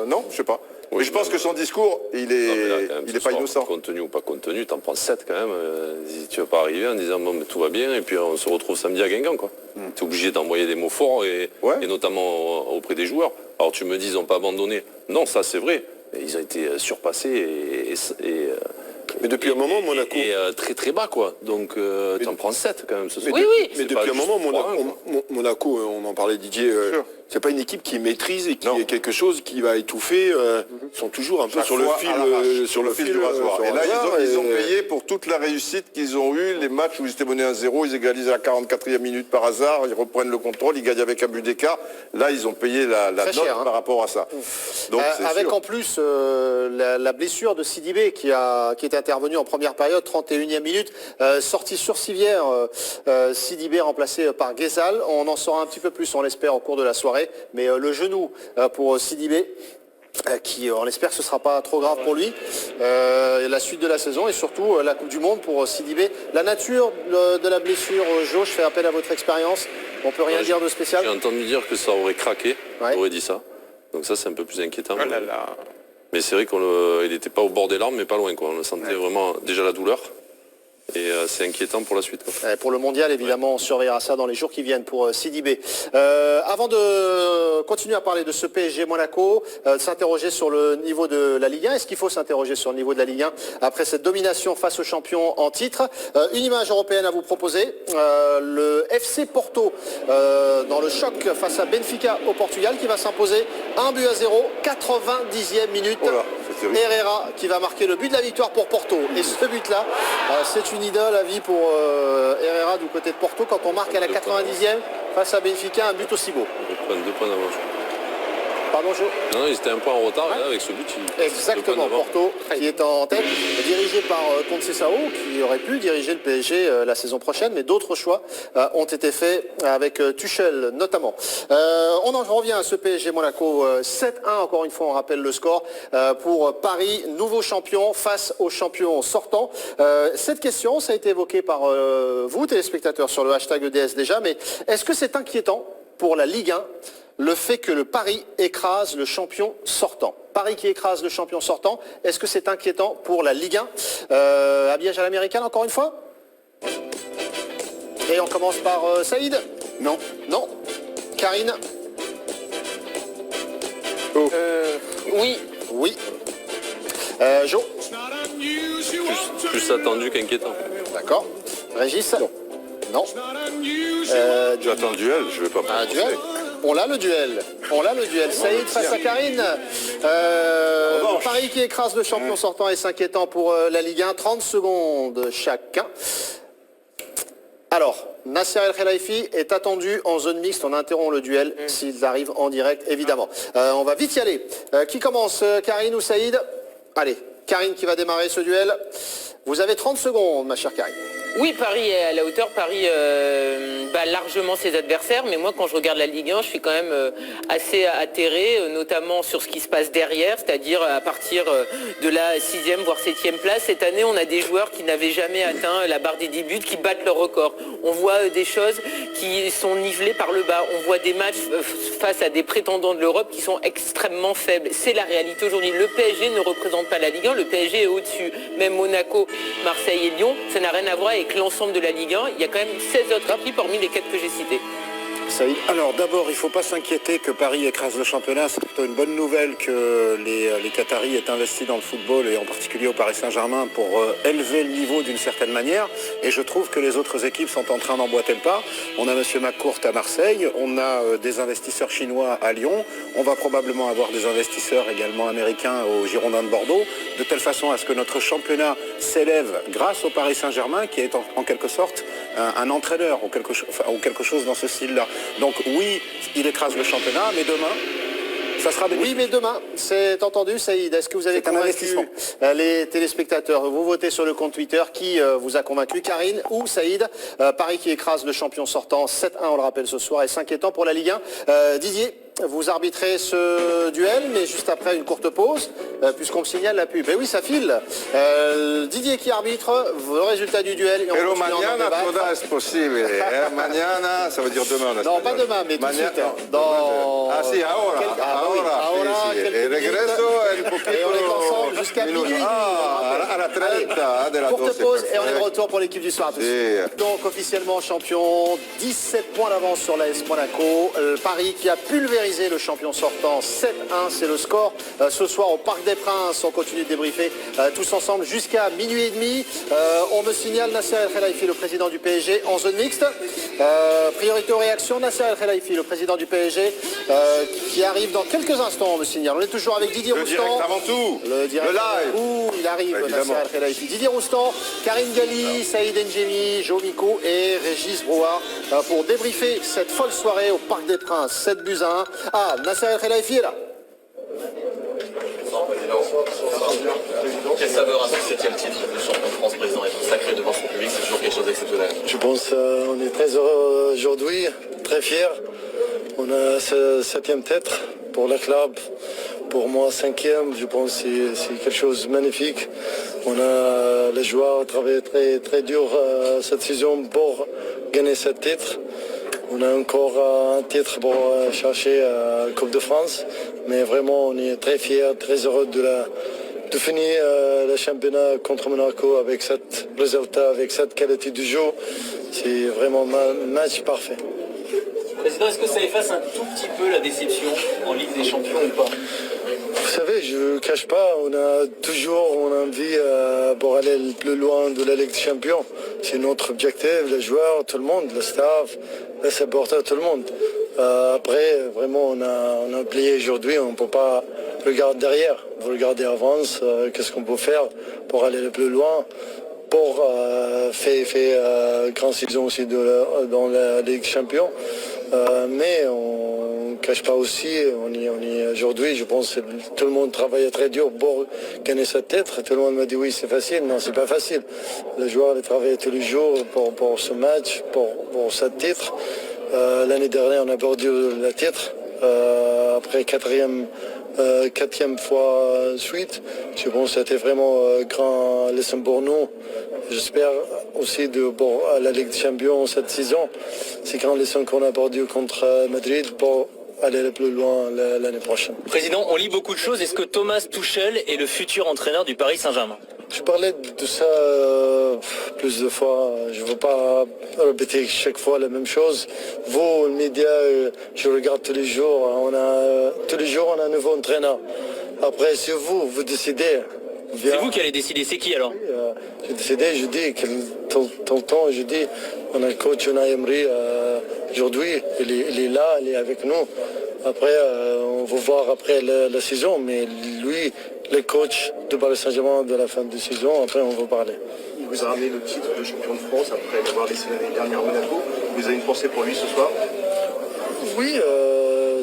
non, je sais pas. Oui, mais je pense que son discours, il est pas innocent. Contenu ou pas contenu, t'en prends 7 quand même. Tu vas pas arriver en disant bon, mais tout va bien et puis on se retrouve samedi à Guingamp, quoi. T'es obligé d'envoyer des mots forts et notamment auprès des joueurs. Alors tu me dis ils n'ont pas abandonné. Non, ça c'est vrai. Ils ont été surpassés mais depuis un moment, Monaco... Et très très bas, quoi. Donc, tu en prends 7 quand même ce soir. Oui. Mais depuis un moment, Monaco, on en parlait Didier, c'est pas une équipe qui maîtrise et qui est quelque chose qui va étouffer. Ils sont toujours un peu sur le fil du rasoir. Et là, ils ont payé pour toute la réussite qu'ils ont eue. Les matchs où ils étaient menés à 0, ils égalisent à la 44e minute par hasard, ils reprennent le contrôle, ils gagnent avec un but d'écart. Là, ils ont payé la note cher, par rapport à ça. Donc, avec en plus la blessure de Sidibé qui est intervenu en première période, 31e minute, sortie sur civière, Sidibé remplacé par Ghezal. On en saura un petit peu plus, on l'espère, au cours de la soirée. Mais le genou pour Sidibé, qui on espère que ce ne sera pas trop grave pour lui, la suite de la saison et surtout la Coupe du Monde pour Sidibé. La nature de la blessure, Jo, je fais appel à votre expérience. On ne peut rien dire de spécial. J'ai entendu dire que ça aurait craqué, on aurait dit ça. Donc ça c'est un peu plus inquiétant. Mais c'est vrai qu'il n'était pas au bord des larmes, mais pas loin, quoi. On le sentait vraiment déjà la douleur. Et c'est inquiétant pour la suite, quoi. Pour le mondial, évidemment, on surveillera ça dans les jours qui viennent pour Sidibé. Avant de continuer à parler de ce PSG Monaco, s'interroger sur le niveau de la Ligue 1. Est-ce qu'il faut s'interroger sur le niveau de la Ligue 1 après cette domination face aux champions en titre? Une image européenne à vous proposer. Le FC Porto dans le choc face à Benfica au Portugal qui va s'imposer 1-0, 90e minute. Herrera qui va marquer le but de la victoire pour Porto. Et ce but-là, c'est une idole à vie pour Herrera du côté de Porto quand on marque à la 90e face à Benfica un but aussi beau. 2 points d'avance. Pardon, Jo? Non, ils étaient un point en retard et là, avec ce but, exactement, Porto qui est en tête, dirigé par Conceição qui aurait pu diriger le PSG la saison prochaine, mais d'autres choix ont été faits avec Tuchel notamment. On en revient à ce PSG Monaco 7-1, encore une fois on rappelle le score pour Paris, nouveau champion face aux champions sortants. Cette question, ça a été évoqué par vous téléspectateurs sur le hashtag EDS déjà, mais est-ce que c'est inquiétant pour la Ligue 1 le fait que le Paris écrase le champion sortant? Paris qui écrase le champion sortant, est-ce que c'est inquiétant pour la Ligue 1? Habillage à l'américaine encore une fois? Et on commence par Saïd? Non. Non. Karine? Oui. Oui. Jo? Plus attendu qu'inquiétant. D'accord. Régis? Non. Tu attends le duel, je vais pas un duel. On l'a le duel. Saïd face à Karine. Paris qui écrase le champion sortant et s'inquiétant pour la Ligue 1. 30 secondes chacun. Alors, Nasser El Khelaifi est attendu en zone mixte. On interrompt le duel s'ils arrivent en direct, évidemment. On va vite y aller. Qui commence, Karine ou Saïd? Allez, Karine qui va démarrer ce duel. Vous avez 30 secondes, ma chère Karine. Oui, Paris est à la hauteur. Paris bat largement ses adversaires. Mais moi, quand je regarde la Ligue 1, je suis quand même assez atterré, notamment sur ce qui se passe derrière, c'est-à-dire à partir de la 6e, voire 7e place. Cette année, on a des joueurs qui n'avaient jamais atteint la barre des 10 buts, qui battent leur record. On voit des choses qui sont nivelées par le bas. On voit des matchs face à des prétendants de l'Europe qui sont extrêmement faibles. C'est la réalité aujourd'hui. Le PSG ne représente pas la Ligue 1. Le PSG est au-dessus. Même Monaco, Marseille et Lyon, ça n'a rien à voir avec l'ensemble de la Ligue 1. Il y a quand même 16 autres équipes hormis les 4 que j'ai citées. Saïd. Alors d'abord, il ne faut pas s'inquiéter que Paris écrase le championnat. C'est plutôt une bonne nouvelle que les Qataris aient investi dans le football et en particulier au Paris Saint-Germain pour élever le niveau d'une certaine manière. Et je trouve que les autres équipes sont en train d'emboîter le pas. On a M. McCourt à Marseille, on a des investisseurs chinois à Lyon, on va probablement avoir des investisseurs également américains au Girondins de Bordeaux, de telle façon à ce que notre championnat s'élève grâce au Paris Saint-Germain qui est en quelque sorte un entraîneur ou quelque chose dans ce style-là. Donc oui, il écrase le championnat, mais demain, ça sera bénéfique. Oui, mais demain, c'est entendu, Saïd. Est-ce que vous avez C'est un convaincu investissement. les téléspectateurs? Vous votez sur le compte Twitter. Qui vous a convaincu, Karine ou Saïd? Paris qui écrase le champion sortant 7-1, on le rappelle ce soir, et 5 pour la Ligue 1. Didier, vous arbitrez ce duel, mais juste après une courte pause, puisqu'on me signale la pub. Et oui, ça file. Didier qui arbitre, le résultat du duel. Et on Pero continue à en mañana débattre. toda es posible. Mañana, ça veut dire demain. en Non, espagnol. pas demain, mais tout de Mañana- suite. Dans... Ah si, ahora. Quelques- ah, oui, ahora, sí, sí. quelques El minutes. regreso en poquito Et on est ensemble jusqu'à minutos. minuit. Ah, a la 30, de la Courte 12. pause et on est de retour pour l'équipe du soir. À tous. Sí. Donc officiellement champion, 17 points d'avance sur l'AS Monaco. Paris qui a pulvérisé le champion sortant 7-1, c'est le score. Ce soir au Parc des Princes, on continue de débriefer tous ensemble jusqu'à minuit et demi. On me signale Nasser El Khelaifi, le président du PSG, en zone mixte. Priorité aux réactions, Nasser El Khelaifi, le président du PSG, qui arrive dans quelques instants, on me signale. On est toujours avec Didier Le Roustan. direct avant tout. Le direct live. avant tout, il arrive, Évidemment. Nasser El Khelaifi. Didier Roustan, Karine Galli, Saïd N'Jemi, Jo Miko et Régis Brouard pour débriefer cette folle soirée au Parc des Princes. 7-1. Ah, Nasser El Khelaifi est là. Quelle saveur à ce 7e titre de champion de France, président, être sacré devant son public, c'est toujours quelque chose d'exceptionnel. Je pense qu'on est très heureux aujourd'hui, très fiers. On a ce 7e titre pour le club. Pour moi, 5e, je pense que c'est quelque chose de magnifique. On a les joueurs travaillé très, très dur cette saison pour gagner ce titre. On a encore un titre pour chercher la Coupe de France. Mais vraiment, on est très fiers, très heureux de finir le championnat contre Monaco avec ce résultat, avec cette qualité du jeu. C'est vraiment un match parfait. Président, est-ce que ça efface un tout petit peu la déception en Ligue des Champions ou pas? Vous savez, je ne cache pas, on a toujours envie pour aller le plus loin de la Ligue des Champions. C'est notre objectif, les joueurs, tout le monde, le staff, les supporters, tout le monde. Après, vraiment, on a oublié aujourd'hui, on ne peut pas regarder derrière. On veut regarder avant, qu'est-ce qu'on peut faire pour aller le plus loin, pour faire grande saison aussi dans la Ligue des Champions. Mais on ne cache pas aussi, on est aujourd'hui, je pense que tout le monde travaille très dur pour gagner ce titre. Tout le monde m'a dit oui, c'est facile. Non, c'est pas facile. Les joueurs ils travaillent tous les jours pour ce match, pour ce titre. L'année dernière, on a perdu le titre. Après quatrième fois suite. Je pense que c'était vraiment grand leçon pour nous. J'espère aussi pour la Ligue des Champions cette saison. C'est grand leçon qu'on a perdu contre Madrid pour aller le plus loin l'année prochaine. Président, on lit beaucoup de choses. Est-ce que Thomas Tuchel est le futur entraîneur du Paris Saint-Germain? Je parlais de ça plus de fois. Je ne veux pas répéter chaque fois la même chose. Vous, les médias, je regarde tous les jours. Tous les jours, on a un nouveau entraîneur. Après, c'est vous décidez. C'est vous qui allez décider, c'est qui alors? J'ai décidé, je dis, tout le temps, je dis, on a le coach Unai Emery aujourd'hui, il est là, il est avec nous. Après, on va voir après la saison, mais lui, le coach de Paris Saint-Germain de la fin de saison, après on va parler. Il vous a ramené le titre de champion de France après l'avoir laissé l'année dernière à Monaco. Vous avez une pensée pour lui ce soir? Oui,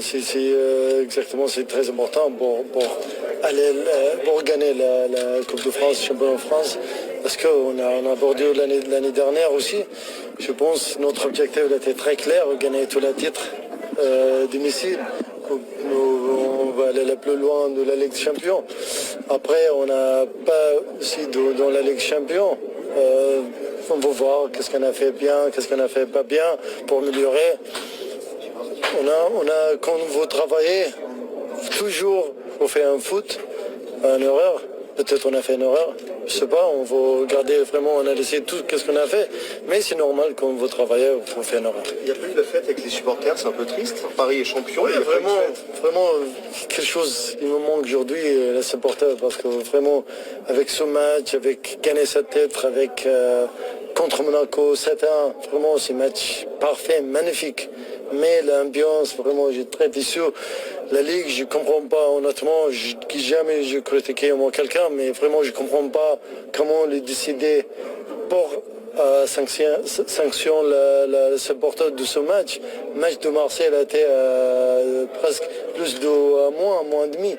c'est exactement, c'est très important pour gagner la Coupe de France, championnat de France, parce qu'on a abordé l'année dernière aussi. Je pense que notre objectif était très clair, gagner tous les titres domicile. On va aller le plus loin de la Ligue des Champions. Après, on n'a pas aussi dans la Ligue des Champions. On va voir qu'est-ce qu'on a fait bien, qu'est-ce qu'on a fait pas bien pour améliorer. Quand vous travaillez, toujours, on fait un foot, une erreur. Peut-être on a fait une erreur, Je sais pas, on va regarder vraiment, analyser tout ce qu'on a fait. Mais c'est normal qu'on va travailler, on fait une erreur. Il n'y a plus de fête avec les supporters, c'est un peu triste. Paris est champion. Oui, vraiment, quelque chose qui me manque aujourd'hui, les supporters, parce que vraiment, avec ce match, avec gagner cette titre, avec contre Monaco 7-1, vraiment, c'est un match parfait, magnifique. Mais l'ambiance, vraiment, j'ai très déçu. La Ligue, je ne comprends pas, honnêtement, jamais je critiqué moi quelqu'un, mais vraiment, je ne comprends pas comment les décider pour sanction le supporter de ce match. Le match de Marseille a été presque plus de un mois et demi.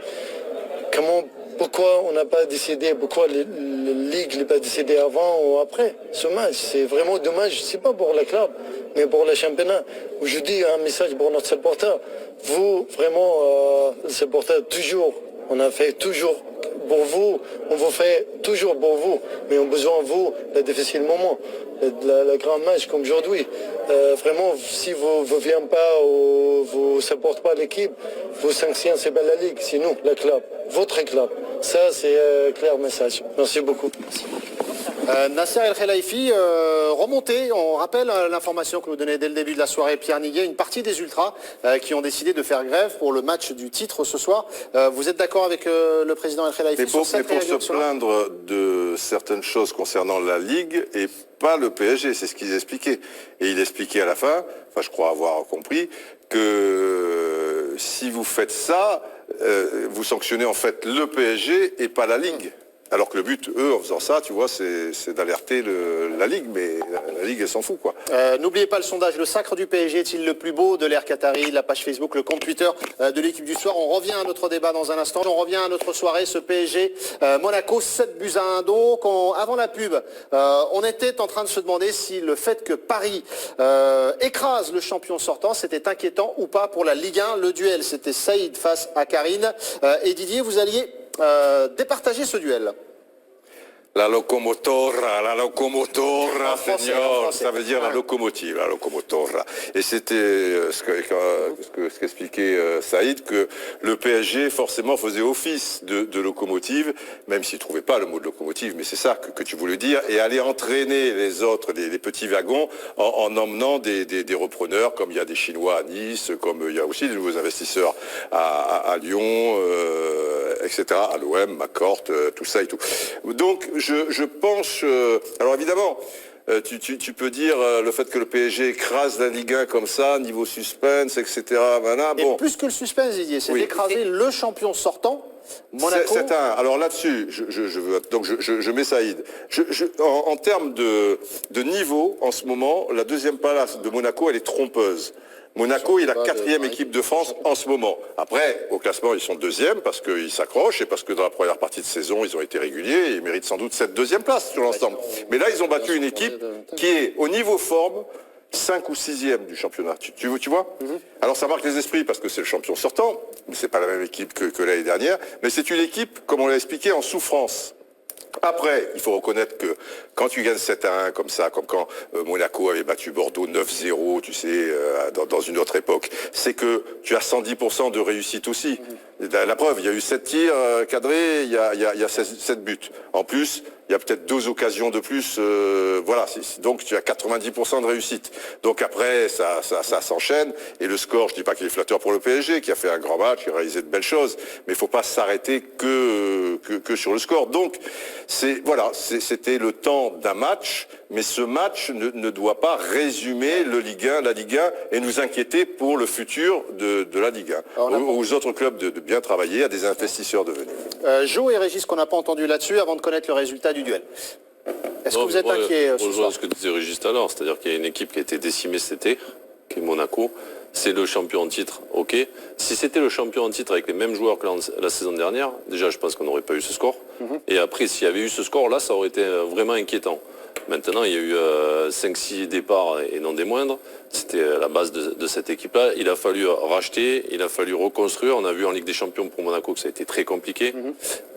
Pourquoi on n'a pas décidé, pourquoi la Ligue n'a pas décidé avant ou après ce match? C'est vraiment dommage, c'est pas pour le club, mais pour le championnat. Je dis un message pour notre supporter. Vous, vraiment, le supporter, toujours, on a fait toujours pour vous, on vous fait toujours pour vous, mais on a besoin de vous, le difficile moment, le grand match comme aujourd'hui. Vraiment, si vous ne venez pas ou vous ne supportez pas l'équipe, vous sanctionnez, c'est pas la Ligue, c'est nous, le club, votre club. Ça, c'est un clair message. Merci beaucoup. Nasser El Khelaifi, remonté, on rappelle l'information que nous donnait dès le début de la soirée Pierre Niguet, une partie des ultras qui ont décidé de faire grève pour le match du titre ce soir. Vous êtes d'accord avec le président El Khelaifi Mais pour se plaindre de certaines choses concernant la Ligue et pas le PSG, c'est ce qu'ils expliquaient. Et il expliquait à la fin, enfin je crois avoir compris, que si vous faites ça, vous sanctionnez en fait le PSG et pas la Ligue. Alors que le but, eux, en faisant ça, tu vois, c'est d'alerter la Ligue, mais la Ligue, elle s'en fout, quoi. N'oubliez pas le sondage, le sacre du PSG est-il le plus beau de l'ère Qatari? La page Facebook, le compte Twitter de l'équipe du soir. On revient à notre débat dans un instant. On revient à notre soirée, ce PSG Monaco, 7-1. Donc, avant la pub, on était en train de se demander si le fait que Paris écrase le champion sortant, c'était inquiétant ou pas pour la Ligue 1. Le duel, c'était Saïd face à Karine. Et Didier, vous alliez départager ce duel. La locomotora, français, Seigneur, ça veut dire la locomotive, la locomotora. Et c'était ce qu'expliquait Saïd, que le PSG forcément faisait office de locomotive, même s'il ne trouvait pas le mot de locomotive, mais c'est ça que tu voulais dire, et aller entraîner les autres, les petits wagons, en emmenant des repreneurs, comme il y a des Chinois à Nice, comme il y a aussi des nouveaux investisseurs à Lyon, etc., à l'OM, McCourt, tout ça et tout. Donc, je pense... alors évidemment, tu peux dire le fait que le PSG écrase la Ligue 1 comme ça, niveau suspense, etc. Voilà, bon. Et plus que le suspense, Didier, c'est d'écraser le champion sortant, Monaco. C'est un... Alors là-dessus, je mets Saïd. En termes de niveau, en ce moment, la deuxième place de Monaco, elle est trompeuse. Monaco est la 4e équipe de France en ce moment. Après, au classement, ils sont 2e parce qu'ils s'accrochent et parce que dans la première partie de saison, ils ont été réguliers et ils méritent sans doute cette 2e place sur l'ensemble. Mais là, ils ont battu une équipe qui est au niveau forme 5 ou 6e du championnat. Tu vois Alors ça marque les esprits parce que c'est le champion sortant, mais c'est pas la même équipe que l'année dernière. Mais c'est une équipe, comme on l'a expliqué, en souffrance. Après, il faut reconnaître que quand tu gagnes 7-1 comme ça, comme quand Monaco avait battu Bordeaux 9-0, tu sais, dans une autre époque, c'est que tu as 110% de réussite aussi. La preuve, il y a eu 7 tirs cadrés, il y a 7 buts. En plus, il y a peut-être 2 occasions de plus. Voilà, donc tu as 90% de réussite. Donc après, ça s'enchaîne. Et le score, je dis pas qu'il est flatteur pour le PSG, qui a fait un grand match, qui a réalisé de belles choses, mais il faut pas s'arrêter que sur le score. Donc, c'était le temps d'un match, mais ce match ne doit pas résumer la Ligue 1 et nous inquiéter pour le futur de la Ligue 1. Aux autres clubs de bien travailler, à des investisseurs de venir. Jo et Régis, qu'on n'a pas entendu là-dessus avant de connaître le résultat du duel. Est-ce que vous êtes inquiet ce soir? Ce que disait Régis tout à l'heure, c'est-à-dire qu'il y a une équipe qui a été décimée cet été, qui est Monaco. C'est le champion en titre, ok. Si c'était le champion en titre avec les mêmes joueurs que la saison dernière, déjà je pense qu'on n'aurait pas eu ce score. Et après, s'il y avait eu ce score-là, ça aurait été vraiment inquiétant. Maintenant, il y a eu 5-6 départs et non des moindres. C'était la base de cette équipe-là. Il a fallu racheter, il a fallu reconstruire. On a vu en Ligue des Champions pour Monaco que ça a été très compliqué.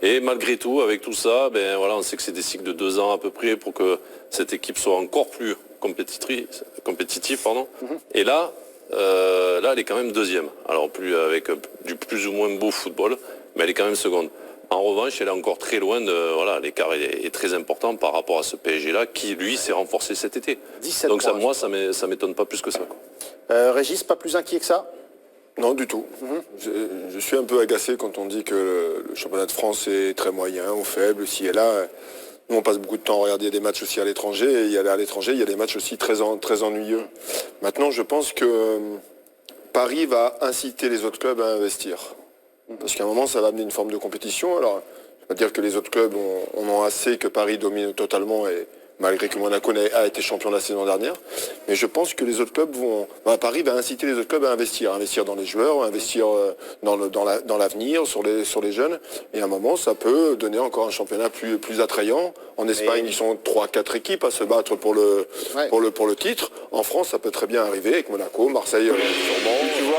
Et malgré tout, avec tout ça, on sait que c'est des cycles de 2 ans à peu près pour que cette équipe soit encore plus compétitive. Et là, elle est quand même 2e. Alors avec du plus ou moins beau football, mais elle est quand même seconde. En revanche, elle est encore très loin de... Voilà, l'écart est très important par rapport à ce PSG-là qui, lui, s'est renforcé cet été. 17 Donc points, moi, ça m'étonne pas plus que ça, quoi. Régis, pas plus inquiet que ça? Non, du tout. Je suis un peu agacé quand on dit que le championnat de France est très moyen ou faible, si et là. Nous, on passe beaucoup de temps à regarder des matchs aussi à l'étranger, et à l'étranger, il y a des matchs aussi très ennuyeux. Maintenant, je pense que Paris va inciter les autres clubs à investir. Parce qu'à un moment, ça va amener une forme de compétition. Alors, je ne veux pas dire que les autres clubs ont assez, que Paris domine totalement, et malgré que Monaco a été champion la saison dernière. Mais je pense que les autres clubs Paris va inciter les autres clubs à investir dans les joueurs, investir dans l'avenir, sur les jeunes. Et à un moment, ça peut donner encore un championnat plus attrayant. En Espagne, ils sont 3-4 équipes à se battre pour le titre. En France, ça peut très bien arriver avec Monaco, Marseille, sûrement.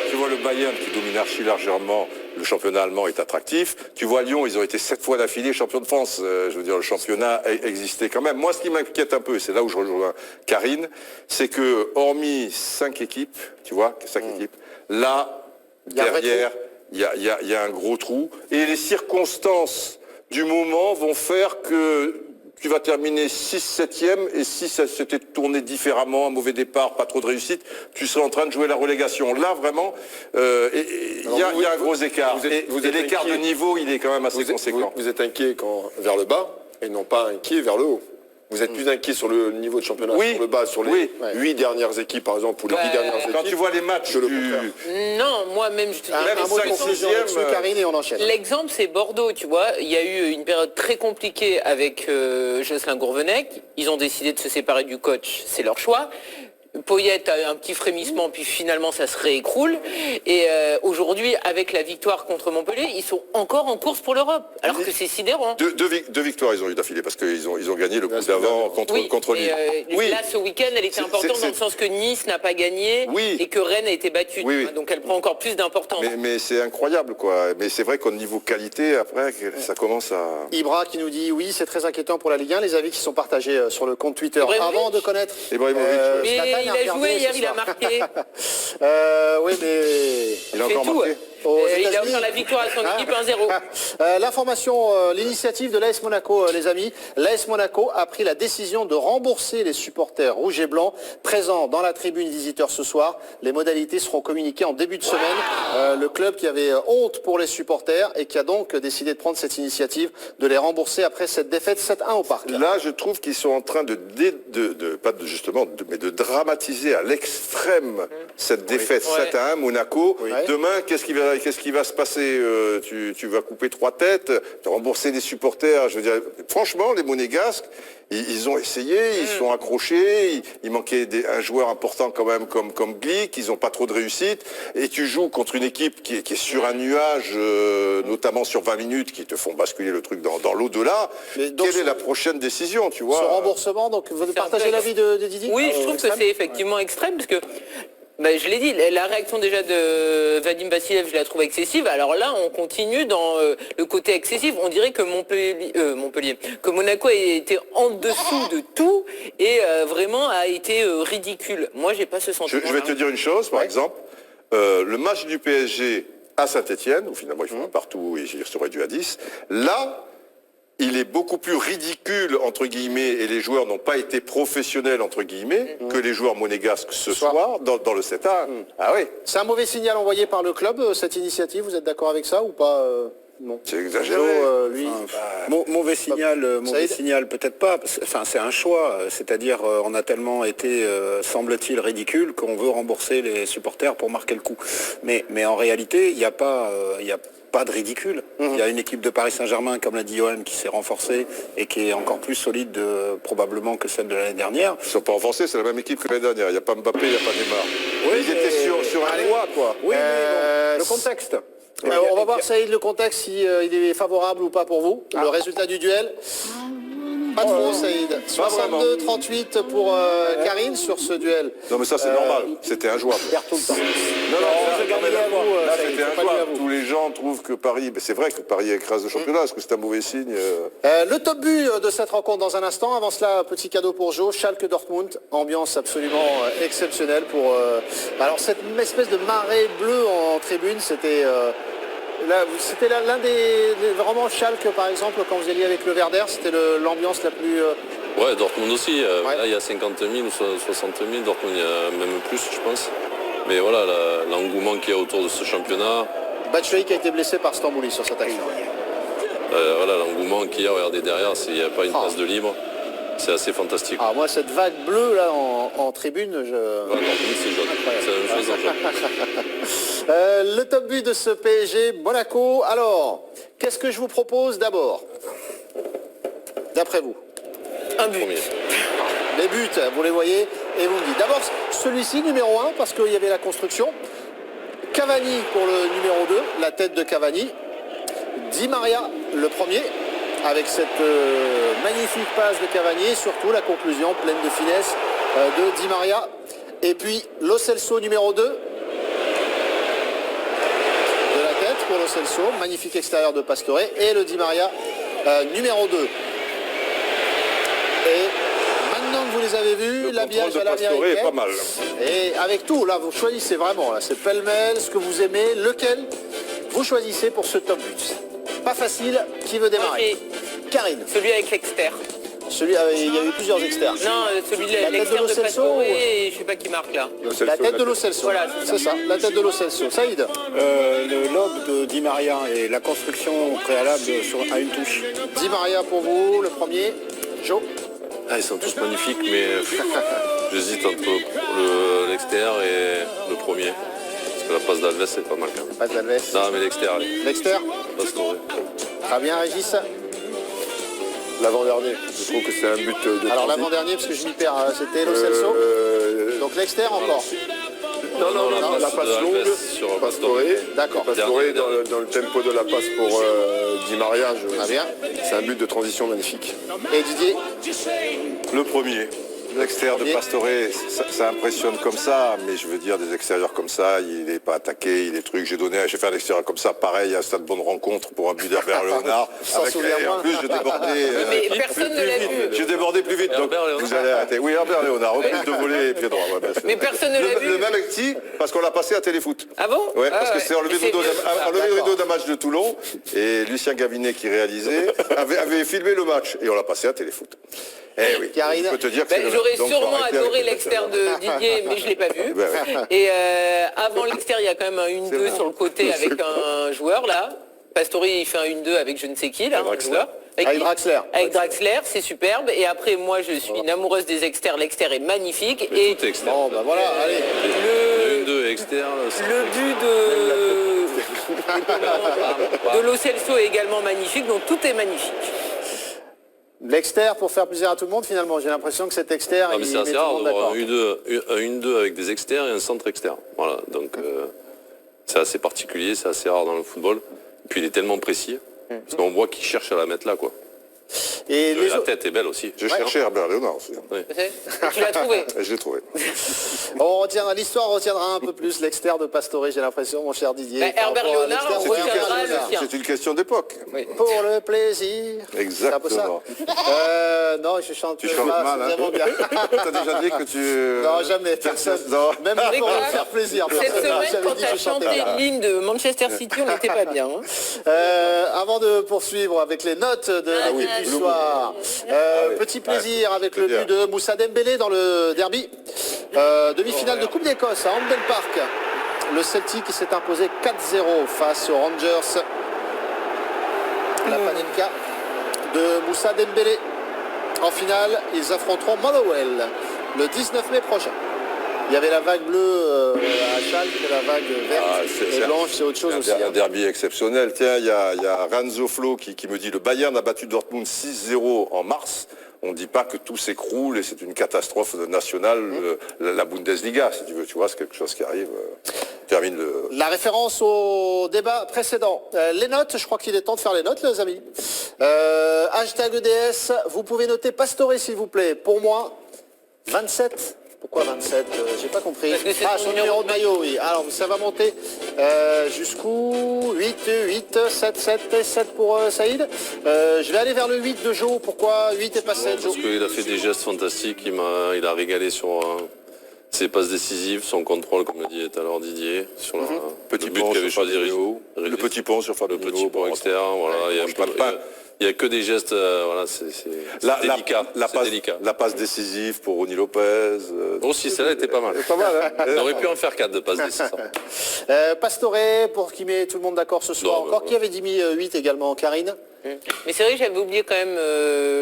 Tu vois le Bayern qui domine archi largement. Le championnat allemand est attractif. Tu vois Lyon, ils ont été 7 fois d'affilée champions de France. Je veux dire, le championnat existait quand même. Moi, ce qui m'inquiète un peu, et c'est là où je rejoins Karine, c'est que hormis 5 équipes, tu vois, 5 équipes, là, derrière, il y a un gros trou. Et les circonstances du moment vont faire que tu vas terminer 6-7e, et si ça s'était tourné différemment, un mauvais départ, pas trop de réussite, tu serais en train de jouer la relégation. Là, vraiment, il y a un gros écart. Et l'écart de niveau, il est quand même assez conséquent. Vous êtes inquiet vers le bas, et non pas inquiet vers le haut. Vous êtes plus inquiet sur le niveau de championnat, sur le bas, sur les 8 dernières équipes, par exemple, ou les 10 dernières équipes. Quand tu vois les matchs, Non, moi-même, je te dis... Un mot de conclusion là-dessus, Karine, et on enchaîne. L'exemple, c'est Bordeaux, tu vois. Il y a eu une période très compliquée avec Jocelyn Gourvenec. Ils ont décidé de se séparer du coach, c'est leur choix. Poyet a un petit frémissement, puis finalement ça se réécroule. Et aujourd'hui, avec la victoire contre Montpellier, ils sont encore en course pour l'Europe, alors que c'est sidérant. Deux victoires ils ont eu d'affilée, parce qu'ils ont gagné le coup d'avant contre Lille. Là, ce week-end, elle était importante dans le sens que Nice n'a pas gagné et que Rennes a été battue. Donc elle prend encore plus d'importance. Mais c'est incroyable, quoi. Mais c'est vrai qu'au niveau qualité, après, ça commence à... Ibra qui nous dit oui, c'est très inquiétant pour la Ligue 1. Les avis qui sont partagés sur le compte Twitter. Avant de connaître... Ibrahimovic, il a joué hier, il a marqué. Oui, mais... Il a encore marqué. Il a offert la victoire à son équipe 1-0. L'information, l'initiative de l'AS Monaco, les amis. L'AS Monaco a pris la décision de rembourser les supporters rouges et blancs présents dans la tribune visiteur ce soir. Les modalités seront communiquées en début de semaine. Le club qui avait honte pour les supporters et qui a donc décidé de prendre cette initiative de les rembourser après cette défaite 7-1 au Parc. Là, je trouve qu'ils sont en train de dramatiser à l'extrême cette défaite 7-1 Monaco. Demain, qu'est-ce qui va se passer? Tu vas couper 3 têtes, rembourser les supporters. Je veux dire, franchement, les Monégasques, ils ont essayé, ils sont accrochés, il manquait un joueur important quand même comme Glick, ils n'ont pas trop de réussite, et tu joues contre une équipe qui est sur un nuage, notamment sur 20 minutes, qui te font basculer le truc dans l'au-delà. Quelle est la prochaine décision, tu vois? Ce remboursement, donc vous partagez l'avis de Didier? Oui, je trouve que c'est effectivement extrême, parce que je l'ai dit, la réaction déjà de Vadim Vassilev, je la trouve excessive. Alors là, on continue dans le côté excessif. On dirait que que Monaco a été en dessous de tout et vraiment a été ridicule. Moi, j'ai pas ce sentiment. Je vais te dire une chose, par exemple. Le match du PSG à Saint-Etienne, où finalement ils font un partout et ils seraient dû à 10. Là, il est beaucoup plus ridicule, entre guillemets, et les joueurs n'ont pas été professionnels, entre guillemets, que les joueurs monégasques ce soir dans le 7-1. Ah oui. C'est un mauvais signal envoyé par le club, cette initiative. Vous êtes d'accord avec ça ou pas? Non. C'est exagéré. Mauvais signal, peut-être pas. Enfin, c'est un choix. C'est-à-dire, on a tellement été, semble-t-il, ridicule qu'on veut rembourser les supporters pour marquer le coup. Mais en réalité, il n'y a pas de ridicule. Il y a une équipe de Paris Saint-Germain, comme l'a dit Johan, qui s'est renforcée et qui est encore plus solide probablement que celle de l'année dernière. Ils ne sont pas renforcés, c'est la même équipe que l'année dernière. Il n'y a pas Mbappé, il n'y a pas Neymar. Oui, ils étaient sur un toit, quoi. Oui, mais bon, le contexte. On va voir, Saïd, le contexte, si il est favorable ou pas pour vous. Le résultat du duel. Pas de faux, Saïd. 62-38 pour Karine sur ce duel. Non, mais ça, c'est normal. C'était injouable. Tout le temps. Là, c'était injouable. Tous les gens trouvent que Paris... Mais c'est vrai que Paris écrase le championnat. Est-ce que c'est un mauvais signe? Le top but de cette rencontre dans un instant. Avant cela, petit cadeau pour Joe. Schalke Dortmund. Ambiance absolument exceptionnelle pour... Alors, cette espèce de marée bleue en tribune, c'était... C'était l'un vraiment Schalke, par exemple, quand vous alliez avec le Werder, c'était l'ambiance la plus... Ouais, Dortmund aussi. Ouais. Là, il y a 50 000 ou 60 000. Dortmund, il y a même plus, je pense. Mais voilà, l'engouement qu'il y a autour de ce championnat. Batshuayi qui a été blessé par Stambouli sur cette action. Voilà, l'engouement qu'il y a, regardez derrière, s'il n'y a pas une place de libre, c'est assez fantastique. Ah, moi, cette vague bleue, là, en tribune, Ouais, Dortmund, c'est jaune. C'est la même chose en jaune. le top but de ce PSG, Monaco. Alors, qu'est-ce que je vous propose d'abord? D'après vous? Un but. Premier. Les buts, vous les voyez, et vous me dites. D'abord, celui-ci, numéro 1, parce qu'il y avait la construction. Cavani pour le numéro 2, la tête de Cavani. Di Maria, le premier, avec cette magnifique passe de Cavani, et surtout la conclusion pleine de finesse de Di Maria. Et puis, Lo Celso, numéro 2. De la tête pour Lo Celso, magnifique extérieur de Pastore. Et le Di Maria, numéro 2. Et maintenant que vous les avez vus, Le l'habillage contrôle à de Pastore est l'américaine. pas mal. Et avec tout, là, vous choisissez vraiment. Là, c'est pêle-mêle, ce que vous aimez, lequel vous choisissez pour ce top but. Pas facile, qui veut démarrer? Karine. Celui avec l'externe. Il y a eu plusieurs externes. Non, celui de La tête de l'externe Lo de Celso Pastore ou- et je sais pas qui marque là. La tête de Lo Celso. Voilà, c'est ça, la tête de Lo Celso. Saïd. Le lob de Di Maria et la construction préalable à une touche. Di Maria pour vous, le premier. Joe. Ah, ils sont tous magnifiques, mais j'hésite entre l'extérieur et le premier. Parce que la passe d'Alves, c'est pas mal quand même. Pas d'Alves. Non, mais l'extérieur, allez. L'externe. Pastore. Très bien, Régis. L'avant-dernier, je trouve que c'est un but de Alors transit. l'avant-dernier, parce que je m'y perds, c'était Lo Celso. Donc l'externe encore. Non, la passe Alves longue sur Pastore. D'accord. Pastore Dernier. dans le tempo de la passe pour Di Maria, Très bien. c'est un but de transition magnifique. Et Didier. Le premier. L'extérieur de Pastore, ça impressionne comme ça, mais je veux dire, des extérieurs comme ça, il n'est pas attaqué, il est truc. J'ai fait un extérieur comme ça, pareil, à Stade Bonne Rencontre pour un but d'Herbert Léonard. S'en souvient Et moins. en plus, je débordais. Mais personne ne l'a vu. J'ai débordé plus vite, donc Herbert Léonard. vous allez arrêter. Oui, Herbert Léonard, reprise de volée et pied droit. Ouais, bien sûr. Mais personne ne l'a vu. Le même si, parce qu'on l'a passé à Téléfoot. Ah bon? Ouais, parce Ah que ouais. c'est enlevé C'est le mieux, ça. rideau d'un match de Toulon, et Lucien Gavinet qui réalisait avait filmé le match, et on l'a passé à Téléfoot. Eh oui, Karine. je peux te dire que Ben, c'est le j'aurais même. Donc, sûrement faut arrêter adoré avec l'externe de Didier, mais je l'ai pas vu. Ben ouais. Et avant l'externe, il y a quand même un 1-2 sur le côté avec un joueur là. Pastore, il fait un 1-2 avec je ne sais qui là, un joueur. Avec Draxler. Avec Draxler, c'est superbe. Et après, moi, je suis une amoureuse des externes. L'externe est magnifique. Mais Et tout est externe. Bon, ben voilà, allez. Le 2 externe. le but de Lo Celso est également magnifique. Donc tout est magnifique. L'externe pour faire plaisir à tout le monde, finalement. J'ai l'impression que cet externe, Ah, mais il c'est met assez tout le rare monde d'avoir d'accord. un 1-2 avec des externes et un centre externe. Voilà, donc c'est assez particulier, c'est assez rare dans le football. Puis il est tellement précis, parce qu'on voit qu'il cherche à la mettre là, quoi. Et les La autres. tête est belle aussi. J'ai cherché Herbert Léonard aussi. Tu l'as trouvé. Et je l'ai trouvé. L'histoire retiendra un peu plus l'externe de Pastore, j'ai l'impression, mon cher Didier. Bah, par Herbert rapport à Léonard, l'externe on de retiendra Herbert le Léonard. sien. C'est une question d'époque. Pour le plaisir. Exactement. C'est un peu ça. Non, je chante Tu pas, chantes mal, c'est hein. vraiment bien. T'as déjà dit que tu... Non, jamais, personne. Non. Même pas pour Nicolas, me faire plaisir. Cette personne n'a semaine, jamais quand dit tu que as je chantais chanté bien. l'hymne de Manchester City, on n'était pas bien. Hein. Avant de poursuivre avec les notes de l'équipe du soir, petit plaisir avec le but de Moussa Dembélé dans le derby. Demi-finale de Coupe d'Écosse à Hampden Park. Le Celtic qui s'est imposé 4-0 face aux Rangers. La Panenka de Moussa Dembélé. En finale, ils affronteront Motherwell le 19 mai prochain. Il y avait la vague bleue à Schalke, la vague verte et blanche, c'est autre chose aussi. Un derby exceptionnel. Tiens, il y a Ranzo Flo qui me dit le Bayern a battu Dortmund 6-0 en mars. On ne dit pas que tout s'écroule et c'est une catastrophe nationale, la Bundesliga, si tu veux. Tu vois, c'est quelque chose qui arrive. Termine le... La référence au débat précédent. Les notes, je crois qu'il est temps de faire les notes, les amis. Hashtag EDS, vous pouvez noter Pastore, s'il vous plaît. Pour moi, 27. Pourquoi 27 J'ai pas compris. Parce que c'est Ah, son son numéro de maillot, oui. Alors, ça va monter jusqu'où 8, 7, 7 et 7 pour Saïd. Je vais aller vers le 8 de Joe. Pourquoi 8 et pas 7, Joe? Parce qu'il a fait des gestes fantastiques, il a régalé sur Ses passes décisives, son contrôle, comme l'a dit tout à l'heure Didier, sur le Petit but pont qu'avait sur choisi Fabinho, le petit pont sur le Fabinho. petit pont externe, voilà, il y a que des gestes, voilà, c'est délicat. C'est délicat. La passe décisive pour Ronny Lopez. Aussi, celle-là était pas mal. Pas mal, hein. On aurait pu en faire 4 de passes décisives. Pastore, pour qui met tout le monde d'accord ce soir. Non, Encore ouais. qui avait dit 8 également, Karine. Mais c'est vrai que j'avais oublié quand même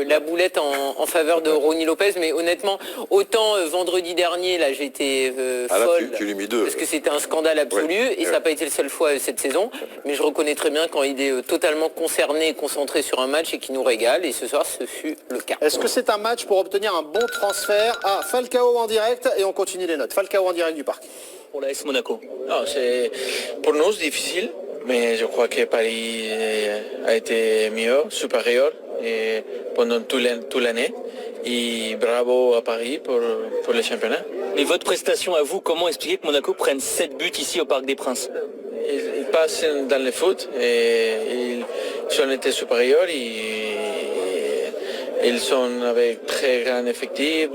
la boulette en faveur de Ronny Lopez, mais honnêtement, autant vendredi dernier, là j'étais Ah là, folle, tu lui mis 2. parce que c'était un scandale absolu, et ça n'a pas été la seule fois cette saison, mais je reconnais très bien quand il est totalement concerné et concentré sur un match et qu'il nous régale, et ce soir ce fut le cas. Est-ce que c'est un match pour obtenir un bon transfert? Ah, Falcao en direct, et on continue les notes. Falcao en direct du parc. Pour l'AS Monaco. Non, pour nous c'est difficile, mais je crois que Paris a été mieux, supérieur et pendant toute l'année. Et bravo à Paris pour le championnat. Mais votre prestation à vous, comment expliquer que Monaco prenne 7 buts ici au Parc des Princes? Ils passent dans le foot et ils ont été supérieurs. Ils sont avec très grand effectif,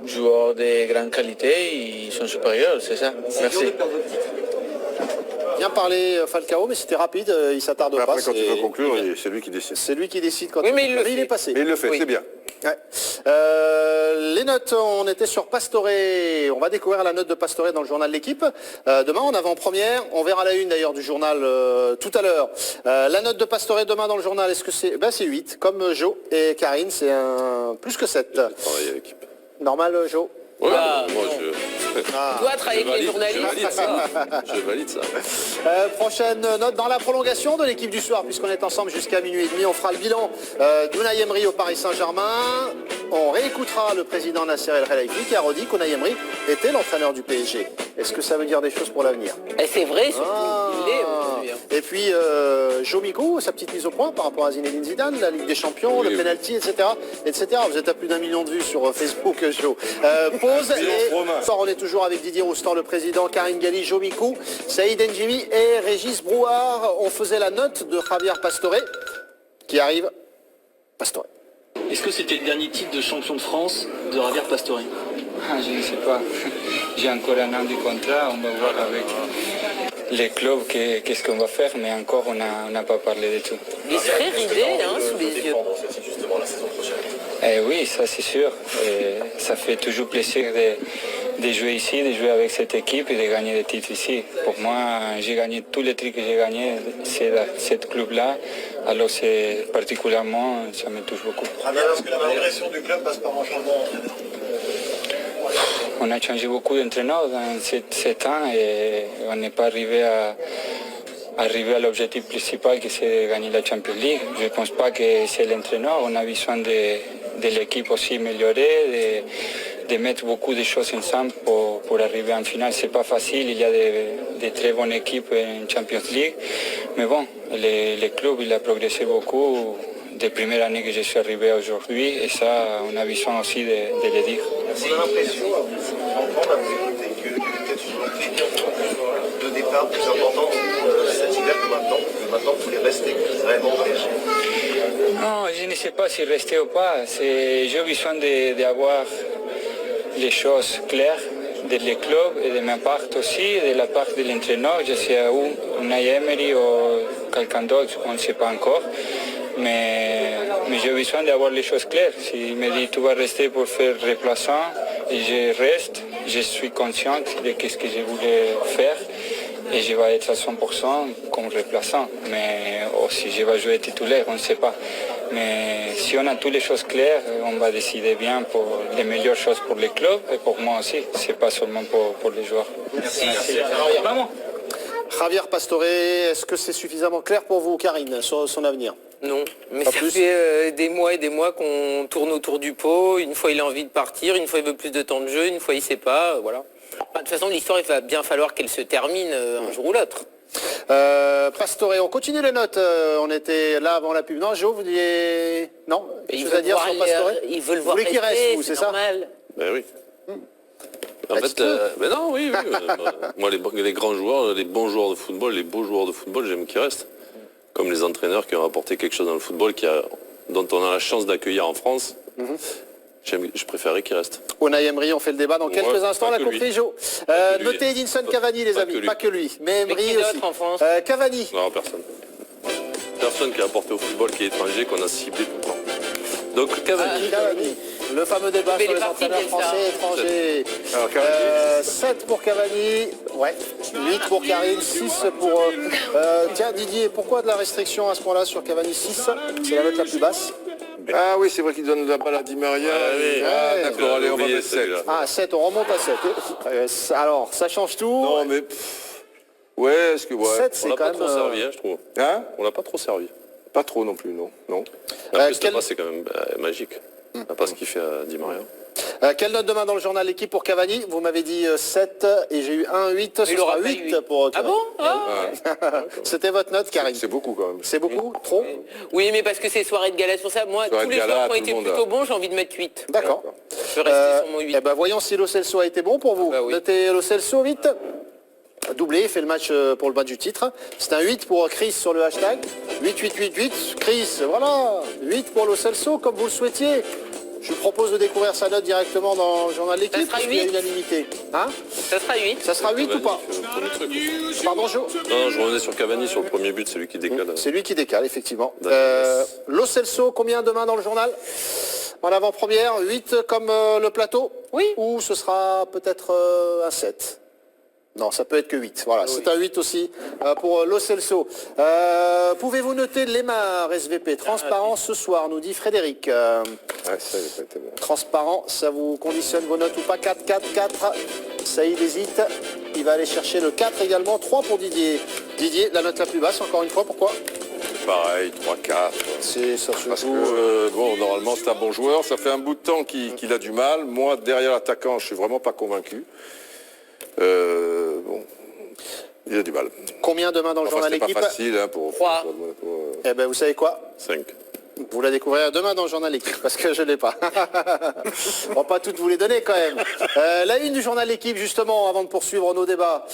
joueurs de grande qualité, ils sont supérieurs, c'est ça. Merci. Bien parlé Falcao, mais c'était rapide, il s'attarde pas. Après, quand tu veux conclure, c'est lui qui décide. C'est lui qui décide quand Oui, mais il le il fait. est passé. Mais il le fait, Oui. c'est bien. Ouais. Les notes, on était sur Pastore. On va découvrir la note de Pastore dans le journal L'équipe. Demain, en avant-première. On verra la une d'ailleurs du journal tout à l'heure. La note de Pastore demain dans le journal, est-ce que c'est... Ben c'est 8, comme Joe et Karine, c'est un plus que 7. Travailler à l'équipe. Normal, Joe? Ouais, Ah, moi non. je... Tu dois travailler avec les journalistes. Je valide ça. Prochaine note dans la prolongation de l'équipe du soir, puisqu'on est ensemble jusqu'à minuit et demi. On fera le bilan d'Unai Emery au Paris Saint-Germain. On réécoutera le président Nasser El Khelaifi qui a redit qu'Unai Emery était l'entraîneur du PSG. Est-ce que ça veut dire des choses pour l'avenir? Et c'est vrai, surtout, il est aujourd'hui, hein. Et puis Joe Miko, sa petite mise au point par rapport à Zinedine Zidane, la Ligue des Champions, Oui, le oui. penalty, etc., etc. Vous êtes à plus d'1 million de vues sur Facebook, Joe. Pause et on est toujours avec Didier Roustan, le président, Karine Galli, Joe Miko, Saïd Ndjimi et Régis Brouard. On faisait la note de Javier Pastore qui arrive. Pastore. Est-ce que c'était le dernier titre de champion de France de Javier Pastore? Je ne sais pas. J'ai encore un an de contrat. On va voir avec les clubs qu'est-ce qu'on va faire, mais encore on n'a pas parlé de tout. Il est très ridé, hein, sous les yeux. Oui, ça c'est sûr. Et ça fait toujours plaisir de jouer ici, de jouer avec cette équipe et de gagner des titres ici. Pour moi, j'ai gagné tous les titres que j'ai gagnés, c'est cette club-là. Alors c'est particulièrement, ça me touche beaucoup. Est-ce que la progression du club passe par un changement? On a changé beaucoup d'entraîneurs dans 7 ans et on n'est pas arrivé à l'objectif principal qui c'est de gagner la Champions League. Je ne pense pas que c'est l'entraîneur. On a besoin de l'équipe aussi améliorer, de mettre beaucoup de choses ensemble pour arriver en finale. C'est pas facile, il y a de très bonnes équipes en Champions League. Mais bon, le club il a progressé beaucoup des premières années que je suis arrivé aujourd'hui et ça, on a besoin aussi de le dire. On a l'impression, à vous entendre, à vous écouter, que peut-être sur une critère de départ plus importante cet hiver que maintenant vous voulez rester vraiment au PSG. Non, je ne sais pas si rester ou pas. J'ai besoin d'avoir les choses claires de le club et de ma part aussi, de la part de l'entraîneur. Je sais où Unai Emery ou quelqu'un d'autre, on ne sait pas encore. Mais j'ai besoin d'avoir les choses claires. S'il me dit tu vas rester pour faire remplaçant, et je reste, je suis consciente de ce que je voulais faire et je vais être à 100% comme remplaçant. Mais aussi je vais jouer titulaire, on ne sait pas. Mais si on a toutes les choses claires, on va décider bien pour les meilleures choses pour le club et pour moi aussi. C'est pas seulement pour les joueurs. Merci. Vraiment. Javier Pastore, est-ce que c'est suffisamment clair pour vous, Karine, sur son avenir? Non, mais Pas ça plus. fait des mois et des mois qu'on tourne autour du pot. Une fois il a envie de partir, une fois il veut plus de temps de jeu, une fois il sait pas, voilà. Enfin, de toute façon, l'histoire, il va bien falloir qu'elle se termine un jour ou l'autre. Pastore, on continue les notes. On était là avant la pub. Non, Jo, vous vouliez... Non, quelque chose à dire sur Pastore? Ils veulent Vous voir voulez qu'il reste, rester, vous, c'est c'est ça? normal. Ben oui. En Bah, fait, dis-le. mais non, oui. Moi, les grands joueurs, les bons joueurs de football, les beaux joueurs de football, j'aime qu'ils restent. Comme les entraîneurs qui ont apporté quelque chose dans le football dont on a la chance d'accueillir en France. Je préférais qu'il reste. Unai Emery, on fait le débat dans quelques Ouais, instants. pas La que lui. compris, Jo. que lui. Notez Edinson Cavani, les Pas amis. que lui. Pas que lui, mais Mais Emery qui aussi. d'autre en France Cavani. Non, personne. Personne qui a apporté au football, qui est étranger, qu'on a ciblé tout le temps. Donc Cavani. Cavani. Le fameux débat Mais sur les les partis, entraîneurs c'est ça. français étrangers. Alors, Cavani, 7 pour Cavani, ouais. 8 pour Karine, 6 pour... tiens Didier, pourquoi de la restriction à ce point-là sur Cavani 6? C'est la note la plus basse. Ah oui, c'est vrai qu'il donne la balle à Di Maria. oui. Ah, Ouais. d'accord, allez, on va Oublié, mettre 7. celui-là. Ah 7, on remonte à 7. Alors, ça change tout. Non, mais... Ouais, est-ce que... Ouais. 7, On c'est l'a quand pas même... trop servi, hein, je trouve. Hein? On l'a pas trop servi. Pas trop non plus, non. Non. En plus, quel- là-bas, c'est quand même magique. Pas ce qu'il fait à Di Maria. quelle note demain dans le journal L'équipe pour Cavani? Vous m'avez dit 7 et j'ai eu 1, 8. Ce Il sera aura pas 8 eu. pour Ah Cavani. bon Ah. C'était votre note, Karine. C'est beaucoup quand même. C'est beaucoup? Trop? Oui, mais parce que c'est soirée de gala sur ça. Moi, Soirée tous de les gala, joueurs qui ont tout le été monde plutôt a- bons, j'ai envie de mettre 8. D'accord. Je vais rester sur mon 8. Eh ben voyons si Lo Celso a été bon pour vous. Bah oui. Notez Lo Celso 8. Doublé, il fait le match pour le match du titre. C'est un 8 pour Chris sur le hashtag. 8. Chris, voilà. 8 pour Lo Celso, comme vous le souhaitiez. Je vous propose de découvrir sa note directement dans le journal de l'équipe. sera parce qu'il y a 8. unanimité. Hein? Ça sera 8. Ça sera 8 ou pas? C'est le premier truc. Pardon, Jo? Non, je revenais sur Cavani, sur le premier but, c'est lui qui décale. C'est lui qui décale, effectivement. D'accord. Lo Celso, combien demain dans le journal? En avant-première, 8 comme le plateau? Oui. Ou ce sera peut-être un 7? Non, ça peut être que 8. Voilà, c'est un 8 aussi pour Lo Celso. Pouvez-vous noter l'EMAR SVP transparent ce soir, nous dit Frédéric. Ouais, ça, il a pas été bon. Transparent, ça vous conditionne vos notes ou pas? 4. Saïd hésite. Il va aller chercher le 4 également. 3 pour Didier. Didier, la note la plus basse, encore une fois, pourquoi? Pareil, 3-4. Ça se Parce joue, que, bon, normalement, c'est un bon joueur. Ça fait un bout de temps qu'il a du mal. Moi, derrière l'attaquant, je suis vraiment pas convaincu. Bon, il a du mal. Combien demain dans le Enfin, journal c'est pas Équipe? facile hein, pour... 3. Eh ben, vous savez quoi? 5. Vous la découvrirez demain dans le journal L'équipe, parce que je ne l'ai pas. On va pas toutes vous les donner quand même. La une du journal L'équipe, justement, avant de poursuivre nos débats.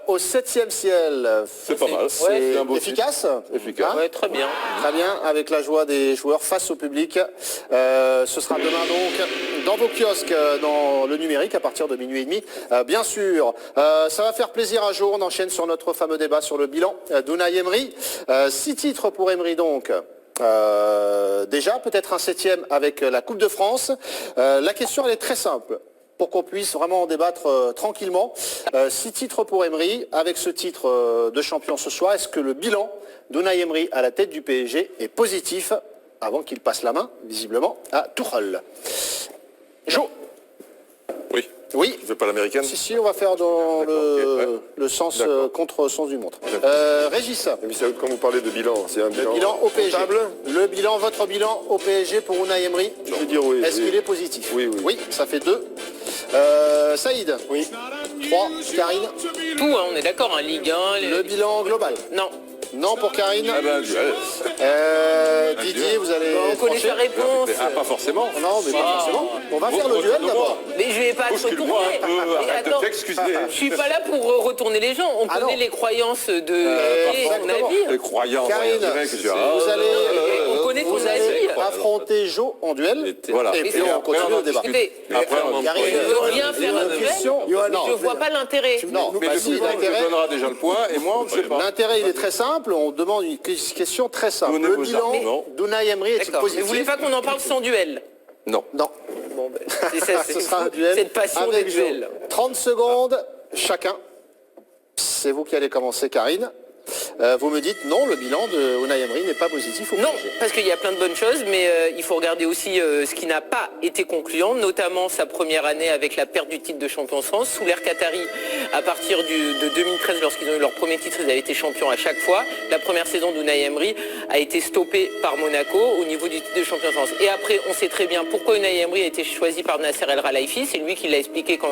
Au 7e ciel. C'est pas mal. C'est C'est un beau efficace. Efficace. Hein? Ouais, très bien. Très bien, avec la joie des joueurs face au public. Ce sera demain donc dans vos kiosques, dans le numérique, à partir de minuit et demi. Bien sûr, ça va faire plaisir à jour. On enchaîne sur notre fameux débat sur le bilan d'Unai Emery. 6 titres pour Emery donc. Déjà, peut-être un 7e avec la Coupe de France. La question, elle est très simple. Pour qu'on puisse vraiment en débattre tranquillement. 6 titres pour Emery. Avec ce titre de champion ce soir, est-ce que le bilan d'Unai Emery à la tête du PSG est positif avant qu'il passe la main, visiblement, à Tuchel? Jo. Oui. Oui. Tu fais pas l'américaine? Si, on va faire dans le sens contre sens du montre. Régis, Mais ça, quand vous parlez de bilan, c'est un le bilan au PSG. comptable. Le bilan, votre bilan au PSG pour Unai Emery. Je veux dire oui. Est-ce oui. qu'il est positif? Oui. Oui, ça fait 2. Saïd? Oui. 3. Karine? Tout, hein, on est d'accord, hein, Ligue 1. Le bilan global? Non. Non pour Karine. Ah ben, duel. Didier, vous allez On connaît trancher? sa réponse. Ah, pas forcément. Non, mais pas forcément. On va faire le duel d'abord. Mais je vais pas te retourner. Bouscule-moi un peu, Mais arrête de attends, t'excuser. je suis pas là pour retourner les gens. On Ah non. connaît les croyances de et son exactement. avis. Les croyants, Karine, on dirait que tu as... vous allez, On connaît son vous allez avis. affronter Jo en duel. Voilà. Et Mais puis c'est- on continue le débat. Écoutez, Après, on Karine, je veux bien faire un une duel, question. mais Non, je vois pas l'intérêt. Non, Mais bah le si, plus grand, l'intérêt, te donnera déjà le point, et moi, on ne sait pas. l'intérêt, il est très simple. On demande une question très simple. Donnez Le vos bilan arguments. d'Unai Emery est-il D'accord. Mais positif? vous voulez pas qu'on en parle sans duel? Non. Non. Bon, ben, c'est ça, Ce sera un duel cette passion des avec Jo. duels. 30 secondes chacun. C'est vous qui allez commencer, Karine. Vous me dites non, le bilan de Unai Emery n'est pas positif au Non, PSG. parce qu'il y a plein de bonnes choses, mais il faut regarder aussi ce qui n'a pas été concluant, notamment sa première année avec la perte du titre de champion de France. Sous l'ère Qatari, à partir de 2013, lorsqu'ils ont eu leur premier titre, ils avaient été champions à chaque fois. La première saison d'Unai Emery a été stoppée par Monaco au niveau du titre de champion de France. Et après, on sait très bien pourquoi Unai Emery a été choisi par Nasser El Khelaifi. C'est lui qui l'a expliqué quand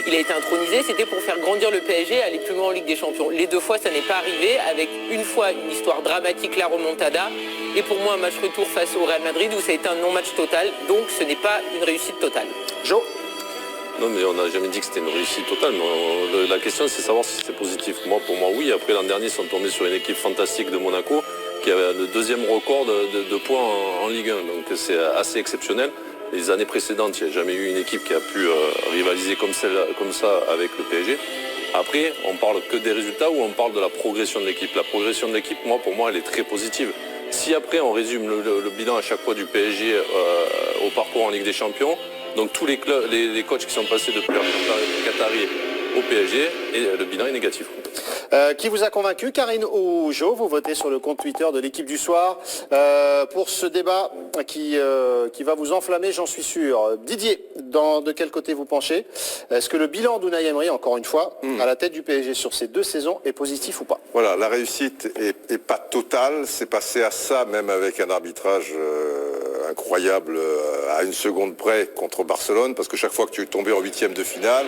il a été intronisé. C'était pour faire grandir le PSG et aller plus loin en Ligue des Champions. Les 2 fois, ça n'est pas arrivé, avec une fois une histoire dramatique, la remontada, et pour moi un match retour face au Real Madrid où ça a été un non-match total, donc ce n'est pas une réussite totale. Jo. Non, mais on n'a jamais dit que c'était une réussite totale. Mais la question, c'est savoir si c'était positif. Moi, pour moi, oui. Après, l'an dernier, ils sont tombés sur une équipe fantastique de Monaco qui avait le 2e record de points en Ligue 1. Donc, c'est assez exceptionnel. les années précédentes, il n'y a jamais eu une équipe qui a pu rivaliser comme ça avec le PSG. Après, on parle que des résultats ou on parle de la progression de l'équipe. La progression de l'équipe, pour moi, elle est très positive. Si après, on résume le bilan à chaque fois du PSG au parcours en Ligue des Champions, donc tous les coachs qui sont passés depuis le Qatari au PSG, et le bilan est négatif. Qui vous a convaincu, Karine ou Jo? Vous votez sur le compte Twitter de l'équipe du soir pour ce débat qui va vous enflammer, j'en suis sûr. Didier, de quel côté vous penchez? Est-ce que le bilan d'Unai Emery, encore une fois, à la tête du PSG sur ces 2 saisons, est positif ou pas? Voilà, la réussite est pas totale. C'est passé à ça, même avec un arbitrage incroyable à 1 seconde près contre Barcelone, parce que chaque fois que tu es tombé en 8e de finale,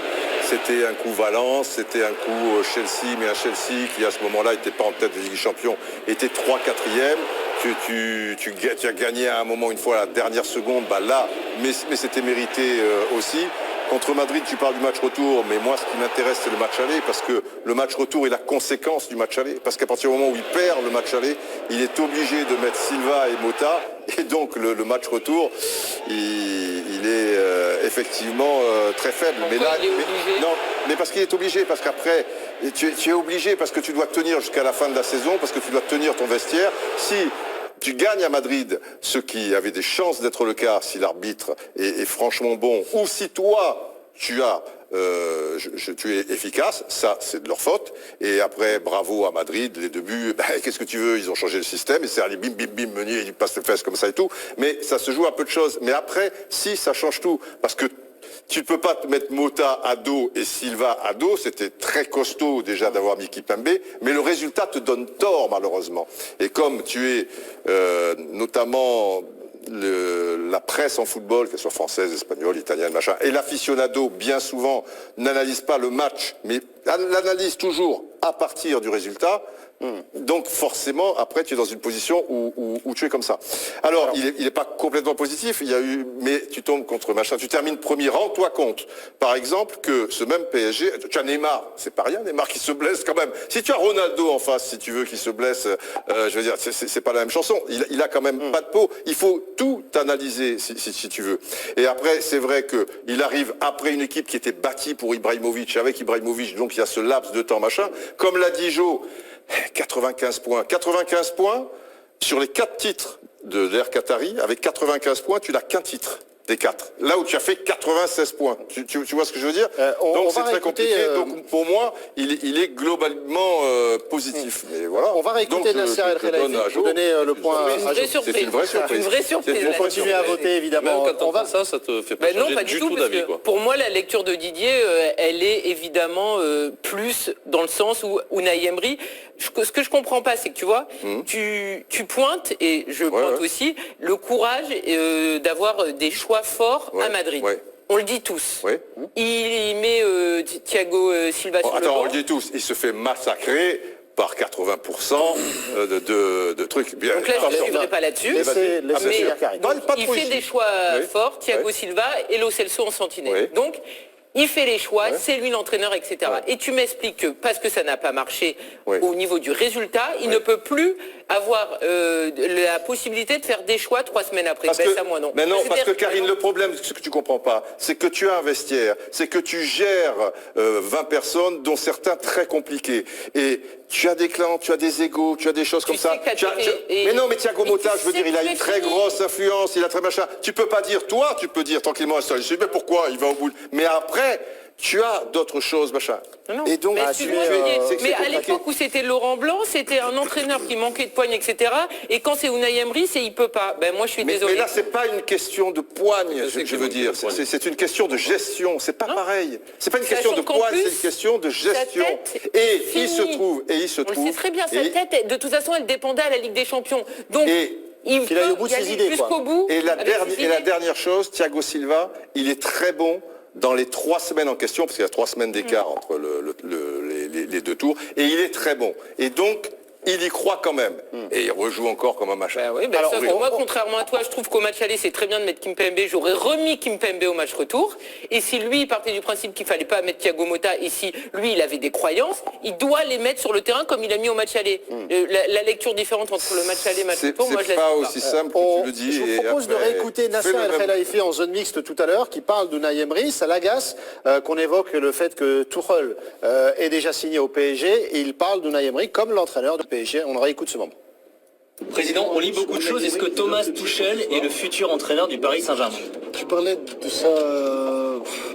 c'était un coup Valence, c'était un coup Chelsea, mais un Chelsea qui à ce moment-là n'était pas en tête de Ligue des Champions, était 3-4e. Tu as gagné à un moment une fois à la dernière seconde, là, mais c'était mérité aussi. Contre Madrid, tu parles du match retour, mais moi, ce qui m'intéresse, c'est le match aller, parce que le match retour est la conséquence du match aller. Parce qu'à partir du moment où il perd le match aller, il est obligé de mettre Silva et Mota, et donc le match retour, il est effectivement très faible. Mais là, mais parce qu'il est obligé, parce qu'après, tu es obligé, parce que tu dois tenir jusqu'à la fin de la saison, parce que tu dois tenir ton vestiaire. Si tu gagnes à Madrid, ce qui avait des chances d'être le cas si l'arbitre est franchement bon, ou si toi, tu es efficace, ça c'est de leur faute. Et après, bravo à Madrid, les 2 buts, qu'est-ce que tu veux, ils ont changé le système, et c'est allé bim bim bim, Meunier, il passe les fesses comme ça et tout. Mais ça se joue à peu de choses. Mais après, si, ça change tout. Parce que tu ne peux pas te mettre Mota à dos et Silva à dos, c'était très costaud déjà d'avoir mis Kimpembe, mais le résultat te donne tort malheureusement. Et comme tu es notamment la presse en football, qu'elle soit française, espagnole, italienne, machin, et l'aficionado bien souvent n'analyse pas le match, mais l'analyse toujours à partir du résultat. Donc forcément, après, tu es dans une position où tu es comme ça. Alors il n'est pas complètement positif, mais tu tombes contre machin, tu termines premier. Rends-toi compte, par exemple, que ce même PSG, tu as Neymar, c'est pas rien, Neymar qui se blesse quand même. Si tu as Ronaldo en face, si tu veux, qui se blesse, je veux dire, c'est pas la même chanson. Il a quand même pas de peau. Il faut tout analyser, si tu veux. Et après, c'est vrai qu'il arrive après une équipe qui était bâtie pour Ibrahimovic, avec Ibrahimovic, donc il y a ce laps de temps, machin. Comme l'a dit Jo, 95 points. 95 points sur les 4 titres de l'ère Qatari. Avec 95 points, tu n'as qu'un titre des 4. Là où tu as fait 96 points. Tu vois ce que je veux dire? Donc c'est très compliqué. Donc pour moi, il est globalement positif. Mais voilà. On va réécouter Nasser El Khelaifi. Vous donner le point à Jo. C'est une vraie surprise. Une vraie surprise. On continue à voter évidemment. Même quand on va ça te fait pas changer non, pas du du tout, tout parce d'avis. que pour moi, la lecture de Didier, elle est évidemment plus dans le sens où Unai Emery, ce que je comprends pas, c'est que tu vois, tu pointes, et je pointe aussi, le courage d'avoir des choix forts à Madrid. On le dit tous. Il met Thiago Silva sur le banc. On le dit tous, il se fait massacrer par 80% de trucs. Bien, donc là, je ne suivrai pas là-dessus. Il fait des choix forts, Thiago Silva et Lo Celso en sentinelle. Donc, il fait les choix, c'est lui l'entraîneur, etc. Et tu m'expliques que parce que ça n'a pas marché au niveau du résultat, il ne peut plus avoir la possibilité de faire des choix 3 semaines après. Ça, moi, non. Mais non, parce que Karine, le problème, ce que tu comprends pas, c'est que tu as un vestiaire, c'est que tu gères 20 personnes, dont certains très compliqués. Et tu as des clans, tu as des égos, tu as des choses comme ça. Mais non, mais Thiago Motta, je veux dire, il a une très grosse influence, il a très machin. Tu peux pas dire, toi, tu peux dire tranquillement, mais pourquoi il va au bout? Mais après, tu as d'autres choses, machin. Non. Et donc, mais à l'époque où c'était Laurent Blanc, c'était un entraîneur qui manquait de poigne, etc. Et quand c'est Unai Emery, il peut pas. Moi, je suis désolé. Mais là, c'est pas une question de poigne, je veux dire. C'est une question de gestion. C'est pas pareil. C'est pas une question de poigne, c'est une question de gestion. Et il se trouve. On le sait très bien. Sa tête, de toute façon, elle dépendait à la Ligue des Champions. Donc. Il faut aille au bout de ses idées, jusqu'au bout. Et la dernière chose, Thiago Silva, il est très bon dans les 3 semaines en question, parce qu'il y a 3 semaines d'écart entre les 2 tours, et il est très bon. Et donc, il y croit quand même. Et il rejoue encore comme un machin. Oui, sauf que moi, contrairement à toi, je trouve qu'au match aller, c'est très bien de mettre Kimpembe. J'aurais remis Kimpembe au match retour. Et si lui, il partait du principe qu'il fallait pas mettre Thiago Motta, et si lui, il avait des croyances, il doit les mettre sur le terrain comme il a mis au match aller. La lecture différente entre le match aller et le match retour, moi, je c'est la pas suis aussi simple que tu le dis. Je vous propose de réécouter Nasser El Khelaifi en zone mixte tout à l'heure, qui parle d'Unai Emery. Ça l'agace qu'on évoque le fait que Tuchel est déjà signé au PSG, et il parle d'Unai Emery comme l'entraîneur du PSG. On réécoute ce moment. Président, on lit beaucoup de choses. Est-ce que Thomas Tuchel est le futur entraîneur du Paris Saint-Germain? Je parlais de ça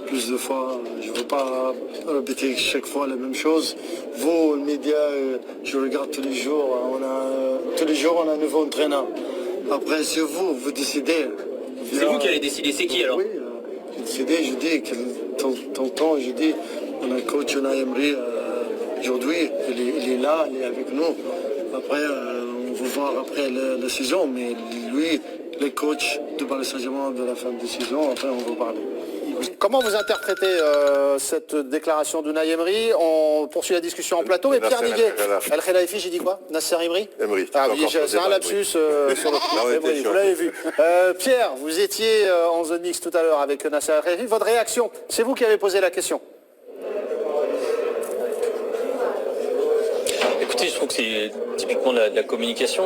plus de fois. Je ne veux pas répéter chaque fois la même chose. Vous, les médias, je regarde tous les jours. Tous les jours, on a un nouveau entraîneur. Après, c'est vous décidez. C'est vous qui allez décider. C'est qui alors? Oui, décider, je dis, temps, je dis, on a coach Unai Emery aujourd'hui. Il est là, il est avec nous. Après, on va voir après la saison, mais lui, le coach de Paris Saint-Germain de la fin de saison, après on va parler. Comment vous interprétez cette déclaration d'Unai Emery? On poursuit la discussion en plateau. Et Pierre Niguet, El Khelaifi, j'ai dit quoi? Nasser Emery? Emery. Ah oui, c'est un lapsus sur le Emery, vous l'avez vu. Pierre, vous étiez en zone mixte tout à l'heure avec Nasser El Khelaifi. Votre réaction, c'est vous qui avez posé la question. Écoutez, je trouve que c'est typiquement de la communication.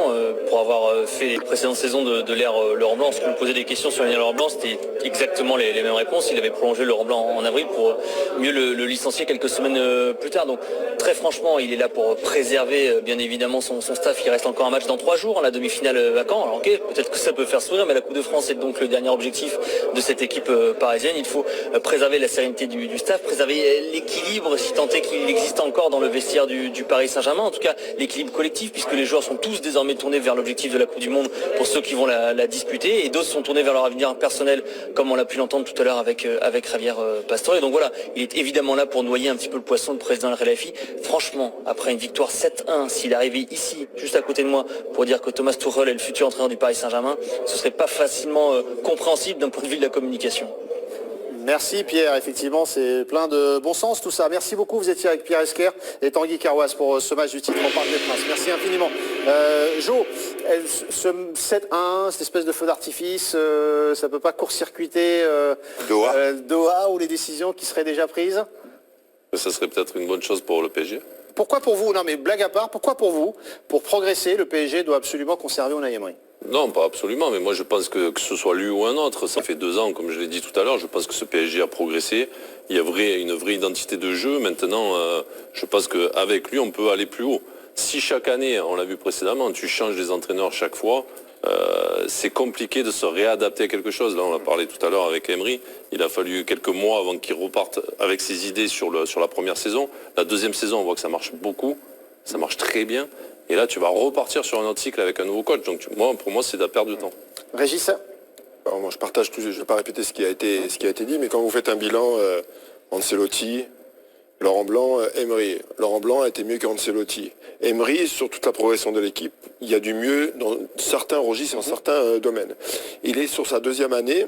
Pour avoir fait les précédentes saisons de l'ère Laurent Blanc, lorsqu'on lui posait des questions sur Laurent Blanc, c'était exactement les mêmes réponses. Il avait prolongé Laurent Blanc en avril pour mieux le licencier quelques semaines plus tard. Donc très franchement, il est là pour préserver bien évidemment son staff. Il reste encore un match dans 3 jours, la demi-finale à Caen. Alors ok, peut-être que ça peut faire sourire, mais la Coupe de France est donc le dernier objectif de cette équipe parisienne. Il faut préserver la sérénité du staff, préserver l'équilibre, si tant est qu'il existe encore dans le vestiaire du Paris Saint-Germain. En tout cas, l'équilibre collectif, puisque les joueurs sont tous désormais tournés vers l'objectif de la Coupe du Monde pour ceux qui vont la disputer, et d'autres sont tournés vers leur avenir personnel, comme on l'a pu l'entendre tout à l'heure avec Javier Pastore. Et donc voilà, il est évidemment là pour noyer un petit peu le poisson, le président El Khelaifi. Franchement, après une victoire 7-1, s'il arrivait ici, juste à côté de moi, pour dire que Thomas Tuchel est le futur entraîneur du Paris Saint-Germain, ce serait pas facilement compréhensible d'un point de vue de la communication. Merci Pierre, effectivement c'est plein de bon sens tout ça. Merci beaucoup, vous étiez avec Pierre Esquer et Tanguy Carroise pour ce match du titre au Parc des Princes. Merci infiniment. Jo, ce 7-1, cette espèce de feu d'artifice, ça ne peut pas court-circuiter Doha ou les décisions qui seraient déjà prises? Ça serait peut-être une bonne chose pour le PSG. Pourquoi pour vous, non mais blague à part, pourquoi pour vous, pour progresser, le PSG doit absolument conserver Unai Emery? Non, pas absolument, mais moi je pense que ce soit lui ou un autre, ça fait 2 ans, comme je l'ai dit tout à l'heure, je pense que ce PSG a progressé, il y a une vraie identité de jeu, maintenant je pense qu'avec lui on peut aller plus haut. Si chaque année, on l'a vu précédemment, tu changes les entraîneurs chaque fois, c'est compliqué de se réadapter à quelque chose. Là on a parlé tout à l'heure avec Emery, il a fallu quelques mois avant qu'il reparte avec ses idées sur la première saison. La deuxième saison on voit que ça marche beaucoup, ça marche très bien. Et là, tu vas repartir sur un autre cycle avec un nouveau coach. Donc, pour moi, c'est de la perte de temps. Régis? Alors, moi, je partage tout. Je ne vais pas répéter ce qui a été dit, mais quand vous faites un bilan, Ancelotti, Laurent Blanc, Emery. Laurent Blanc a été mieux qu'Ancelotti. Emery, sur toute la progression de l'équipe, il y a du mieux dans certains registres, dans certains domaines. Il est sur sa 2e année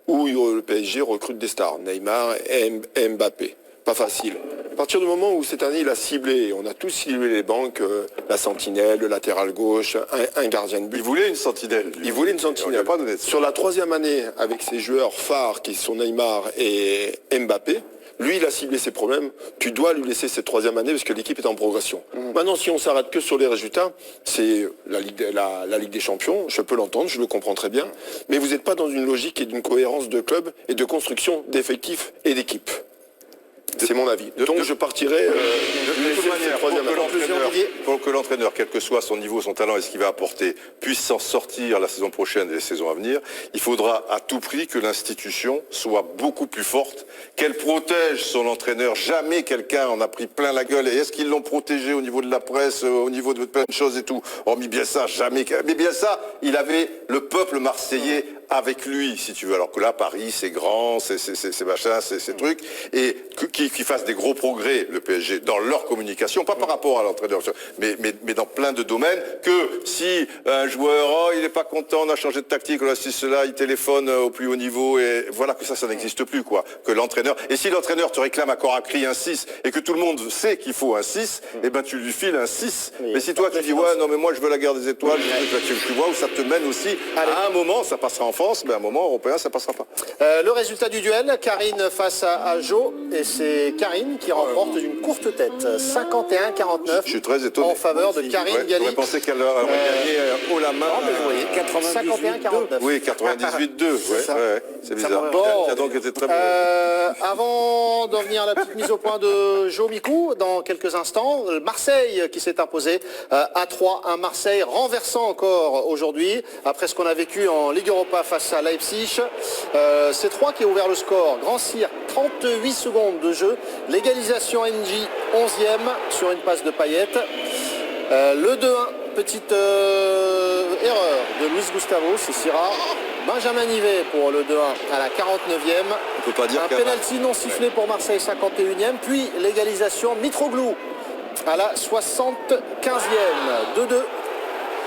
où le PSG recrute des stars, Neymar et Mbappé. Pas facile. À partir du moment où cette année il a ciblé, on a tous ciblé les banques, la sentinelle, le latéral gauche, un gardien de but. Il voulait une sentinelle. Il voulait une sentinelle. On n'a pas donné de ça. Sur la 3e année, avec ses joueurs phares qui sont Neymar et Mbappé, lui il a ciblé ses problèmes. Tu dois lui laisser cette 3e année parce que l'équipe est en progression. Maintenant, si on s'arrête que sur les résultats, c'est la Ligue des Champions. Je peux l'entendre, je le comprends très bien. Mais vous n'êtes pas dans une logique et d'une cohérence de club et de construction d'effectifs et d'équipes. C'est mon avis. Donc je partirai de toute manière, pour que l'entraîneur, quel que soit son niveau, son talent et ce qu'il va apporter, puisse s'en sortir la saison prochaine et les saisons à venir, il faudra à tout prix que l'institution soit beaucoup plus forte, qu'elle protège son entraîneur. Jamais quelqu'un en a pris plein la gueule. Et est-ce qu'ils l'ont protégé au niveau de la presse, au niveau de plein de choses et tout? Hormis bien ça, jamais. Mais bien ça, il avait le peuple marseillais avec lui, si tu veux. Alors que là, Paris, c'est grand, c'est machin, c'est ces trucs, et qu'ils fassent des gros progrès, le PSG, dans leur communication, pas par rapport à l'entraîneur, mais dans plein de domaines, que si un joueur, oh, il n'est pas content, on a changé de tactique, là, si cela, il téléphone au plus haut niveau, et voilà que ça n'existe plus, quoi. Que l'entraîneur, et si l'entraîneur te réclame à corps à cri un 6, et que tout le monde sait qu'il faut un 6, eh ben tu lui files un 6. Mais si toi, tu dis, ouais, non, mais moi, je veux la guerre des étoiles, tu vois où ça te mène aussi. À un moment, ça passera en France, mais à un moment européen, ça passera pas. Le résultat du duel, Karine face à Jo, et c'est Karine qui remporte d'une courte tête, 51-49. Je suis très étonné. En faveur de Karine Galli. J'aurais pensé qu'elle aurait gagné haut la main. Non, mais vous voyez, 51-49. Oui, 98-2. C'est bizarre. Bon. Qui a donc été très bon. Avant d'en venir à la petite mise au point de Jo Mikou, dans quelques instants, Marseille qui s'est imposé à 3. Un Marseille renversant encore aujourd'hui, après ce qu'on a vécu en Ligue Europa face à Leipzig. C'est 3 qui a ouvert le score. Grand Cyr, 38 secondes de jeu. L'égalisation NJ, 11e sur une passe de Payet. Le 2-1, petite erreur de Luis Gustavo, c'est Syrah. Benjamin Nivet pour le 2-1 à la 49e. On peut pas dire un pénalty non sifflé pour Marseille, 51e. Puis l'égalisation Mitroglou à la 75e. 2-2.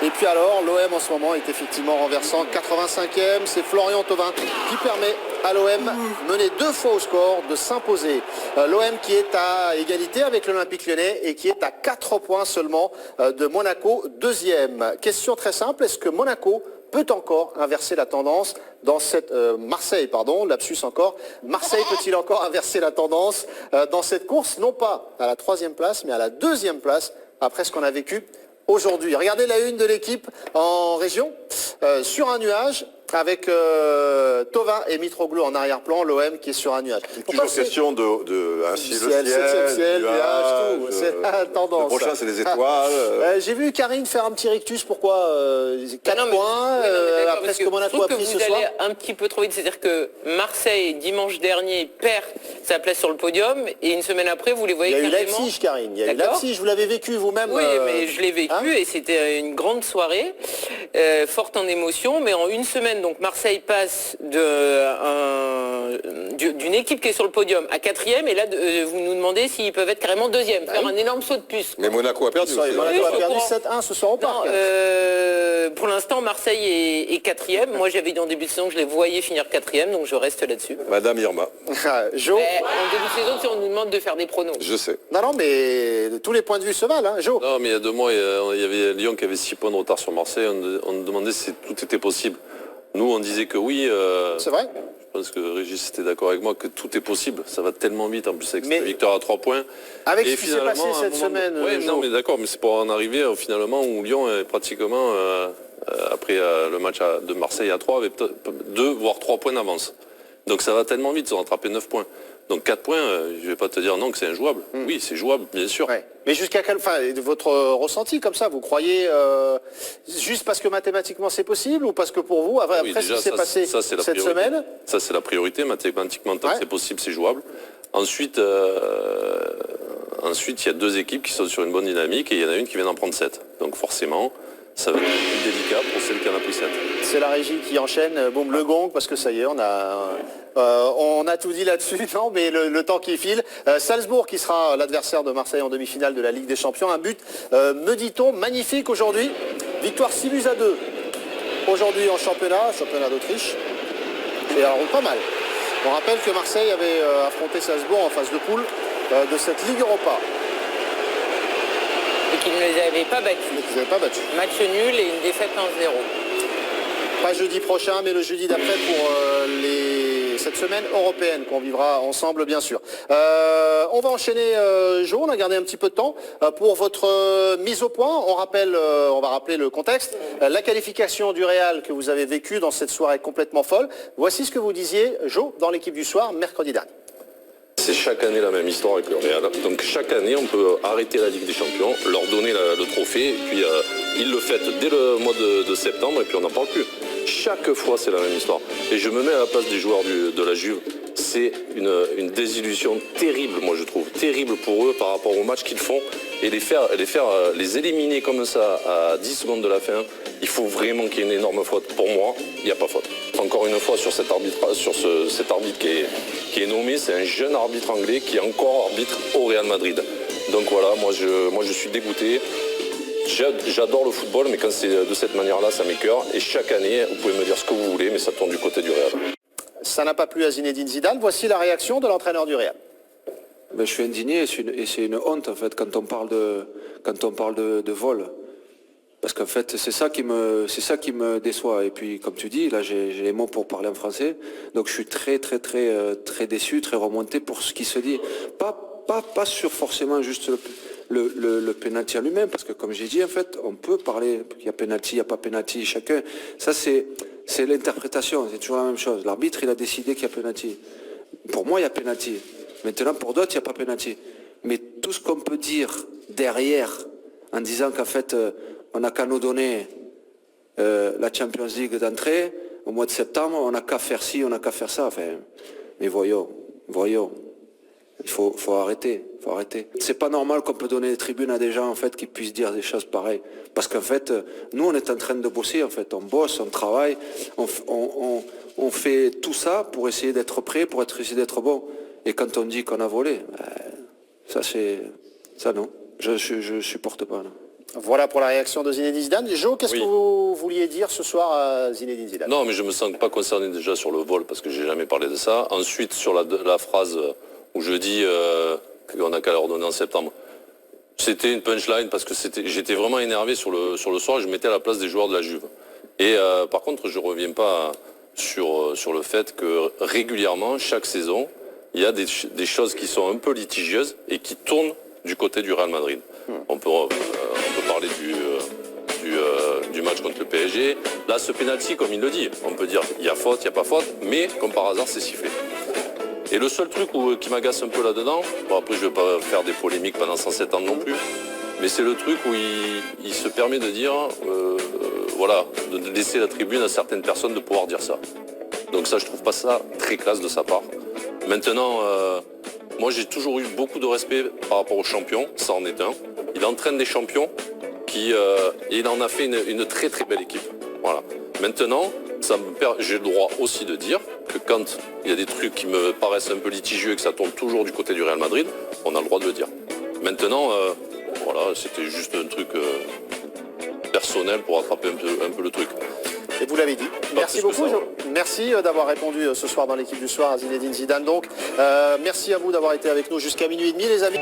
Et puis alors, l'OM en ce moment est effectivement renversant. 85e, c'est Florian Thauvin qui permet à l'OM, mené 2 fois au score, de s'imposer. L'OM qui est à égalité avec l'Olympique Lyonnais et qui est à 4 points seulement de Monaco, 2e. Question très simple, est-ce que Monaco peut encore inverser la tendance dans cette... Marseille, pardon, lapsus encore. Marseille peut-il encore inverser la tendance dans cette course, non pas à la 3e place, mais à la 2e place, après ce qu'on a vécu aujourd'hui. Regardez la une de l'équipe en région, sur un nuage, avec Thauvin et Mitroglou en arrière-plan, l'OM qui est sur un nuage. Toujours question de ainsi le ciel, 7e ciel, nuage, nuage, tout. C'est la tendance. Le prochain, c'est les étoiles. J'ai vu Karine faire un petit rictus. Pourquoi 4 points après ce que Monaco a pris ce soir. Vous allez un petit peu trop vite. C'est-à-dire que Marseille, dimanche dernier, perd sa place sur le podium et une semaine après, vous les voyez carrément... Il y a eu Leipzig, Karine. Il y a eu Leipzig. Vous l'avez vécu vous-même. Oui, mais je l'ai vécu et c'était une grande soirée, forte en émotion. Mais en une semaine, donc Marseille passe d'une équipe qui est sur le podium à 4e. Et là, vous nous demandez s'ils peuvent être carrément 2e. Faire un énorme saut de puce. Mais Monaco a perdu. Monaco a perdu 7-1 ce soir au parc. Pour l'instant, Marseille est 4e. Moi, j'avais dit en début de saison que je les voyais finir 4e, donc je reste là-dessus. Madame Irma. Jo. En début de saison, si on nous demande de faire des pronos. Je sais. Non, mais tous les points de vue se valent, hein, Jo. Non, mais il y a 2 mois, il y avait Lyon qui avait 6 points de retard sur Marseille. On demandait si tout était possible. Nous, on disait que oui. C'est vrai. Je pense que Régis était d'accord avec moi que tout est possible. Ça va tellement vite, en plus avec cette victoire à 3 points. Avec ce qui s'est passé cette semaine. Oui, non, mais d'accord, mais c'est pour en arriver finalement où Lyon est pratiquement, après le match de Marseille à 3, avec 2 voire 3 points d'avance. Donc ça va tellement vite, ils ont rattrapé 9 points. Donc 4 points, je ne vais pas te dire non que c'est injouable. Oui, c'est jouable, bien sûr. Ouais. Mais jusqu'à quel... Enfin, votre ressenti comme ça, vous croyez juste parce que mathématiquement c'est possible ou parce que pour vous, après ce qui s'est passé cette semaine... Ça, c'est la priorité. Mathématiquement, tant que c'est possible, c'est jouable. Ensuite, il y a 2 équipes qui sont sur une bonne dynamique et il y en a une qui vient d'en prendre 7. Donc forcément, ça va être plus délicat pour celle qui en a pris 7. C'est la régie qui enchaîne, boum, le gong, parce que ça y est, on a tout dit là-dessus, non, mais le temps qui file. Salzbourg qui sera l'adversaire de Marseille en demi-finale de la Ligue des Champions. Un but, me dit-on, magnifique aujourd'hui. Victoire 6-2 aujourd'hui en championnat d'Autriche. Et alors, pas mal. On rappelle que Marseille avait affronté Salzbourg en phase de poule de cette Ligue Europa. Et qu'ils ne les avaient pas battus. Match nul et une défaite 1-0. Pas jeudi prochain, mais le jeudi d'après pour cette semaine européenne qu'on vivra ensemble, bien sûr. On va enchaîner, Jo, on a gardé un petit peu de temps pour votre mise au point. On va rappeler le contexte. La qualification du Real que vous avez vécue dans cette soirée complètement folle. Voici ce que vous disiez, Jo, dans l'équipe du soir, mercredi dernier. C'est chaque année la même histoire avec le Real. Donc chaque année, on peut arrêter la Ligue des Champions, leur donner le trophée, et puis ils le fêtent dès le mois de septembre, et puis on n'en parle plus. Chaque fois, c'est la même histoire. Et je me mets à la place des joueurs de la Juve. C'est une désillusion terrible, moi je trouve. Terrible pour eux par rapport au match qu'ils font. Et les éliminer comme ça à 10 secondes de la fin, il faut vraiment qu'il y ait une énorme faute. Pour moi, il n'y a pas faute. Encore une fois, sur cet arbitre qui est nommé, c'est un jeune arbitre anglais qui est encore arbitre au Real Madrid. Donc voilà, moi je suis dégoûté. J'adore le football, mais quand c'est de cette manière-là, ça m'écœure. Et chaque année, vous pouvez me dire ce que vous voulez, mais ça tourne du côté du Real. Ça n'a pas plu à Zinedine Zidane. Voici la réaction de l'entraîneur du Real. Ben, je suis indigné et c'est une honte en fait quand on parle de vol. Parce qu'en fait c'est ça qui me déçoit. Et puis comme tu dis, là j'ai les mots pour parler en français. Donc je suis très déçu, très remonté pour ce qui se dit. Pas sur forcément juste le pénalty en lui-même, parce que comme j'ai dit en fait, on peut parler qu'il y a pénalty, il n'y a pas pénalty, chacun. Ça c'est l'interprétation, c'est toujours la même chose. L'arbitre il a décidé qu'il y a pénalty. Pour moi il y a pénalty. Maintenant pour d'autres il n'y a pas pénalty. Mais tout ce qu'on peut dire derrière, en disant qu'en fait on n'a qu'à nous donner la Champions League d'entrée au mois de septembre, on n'a qu'à faire ci, on n'a qu'à faire ça. Enfin, mais voyons. Il faut arrêter. C'est pas normal qu'on peut donner des tribunes à des gens en fait qui puissent dire des choses pareilles. Parce qu'en fait, nous on est en train de bosser en fait. On bosse, on travaille, on fait tout ça pour essayer d'être prêt, pour essayer d'être bon. Et quand on dit qu'on a volé, ça non. Je supporte pas. Non. Voilà pour la réaction de Zinedine Zidane. Jo, qu'est-ce que vous vouliez dire ce soir à Zinedine Zidane? Non, mais je me sens pas concerné déjà sur le vol parce que j'ai jamais parlé de ça. Ensuite, sur la phrase où je dis qu'on n'a qu'à leur donner en septembre. C'était une punchline parce que j'étais vraiment énervé sur le soir. Je mettais à la place des joueurs de la Juve. Et par contre, je reviens pas sur le fait que régulièrement, chaque saison, il y a des choses qui sont un peu litigieuses et qui tournent du côté du Real Madrid. On peut parler du match contre le PSG. Là, ce penalty, comme il le dit, on peut dire il y a faute, il n'y a pas faute, mais comme par hasard, c'est sifflé. Et le seul truc qui m'agace un peu là-dedans, bon après je ne vais pas faire des polémiques pendant 107 ans non plus, mais c'est le truc où il se permet de dire, de laisser la tribune à certaines personnes de pouvoir dire ça. Donc ça, je trouve pas ça très classe de sa part. Maintenant, moi j'ai toujours eu beaucoup de respect par rapport aux champions, ça en est un. Il entraîne des champions et il en a fait une très très belle équipe. Voilà. Maintenant, j'ai le droit aussi de dire que quand il y a des trucs qui me paraissent un peu litigieux et que ça tourne toujours du côté du Real Madrid, on a le droit de le dire. Maintenant, c'était juste un truc personnel pour attraper un peu le truc. Et vous l'avez dit. Merci beaucoup. Merci d'avoir répondu ce soir dans l'équipe du soir à Zinedine Zidane. Donc, merci à vous d'avoir été avec nous jusqu'à minuit et demi, les amis.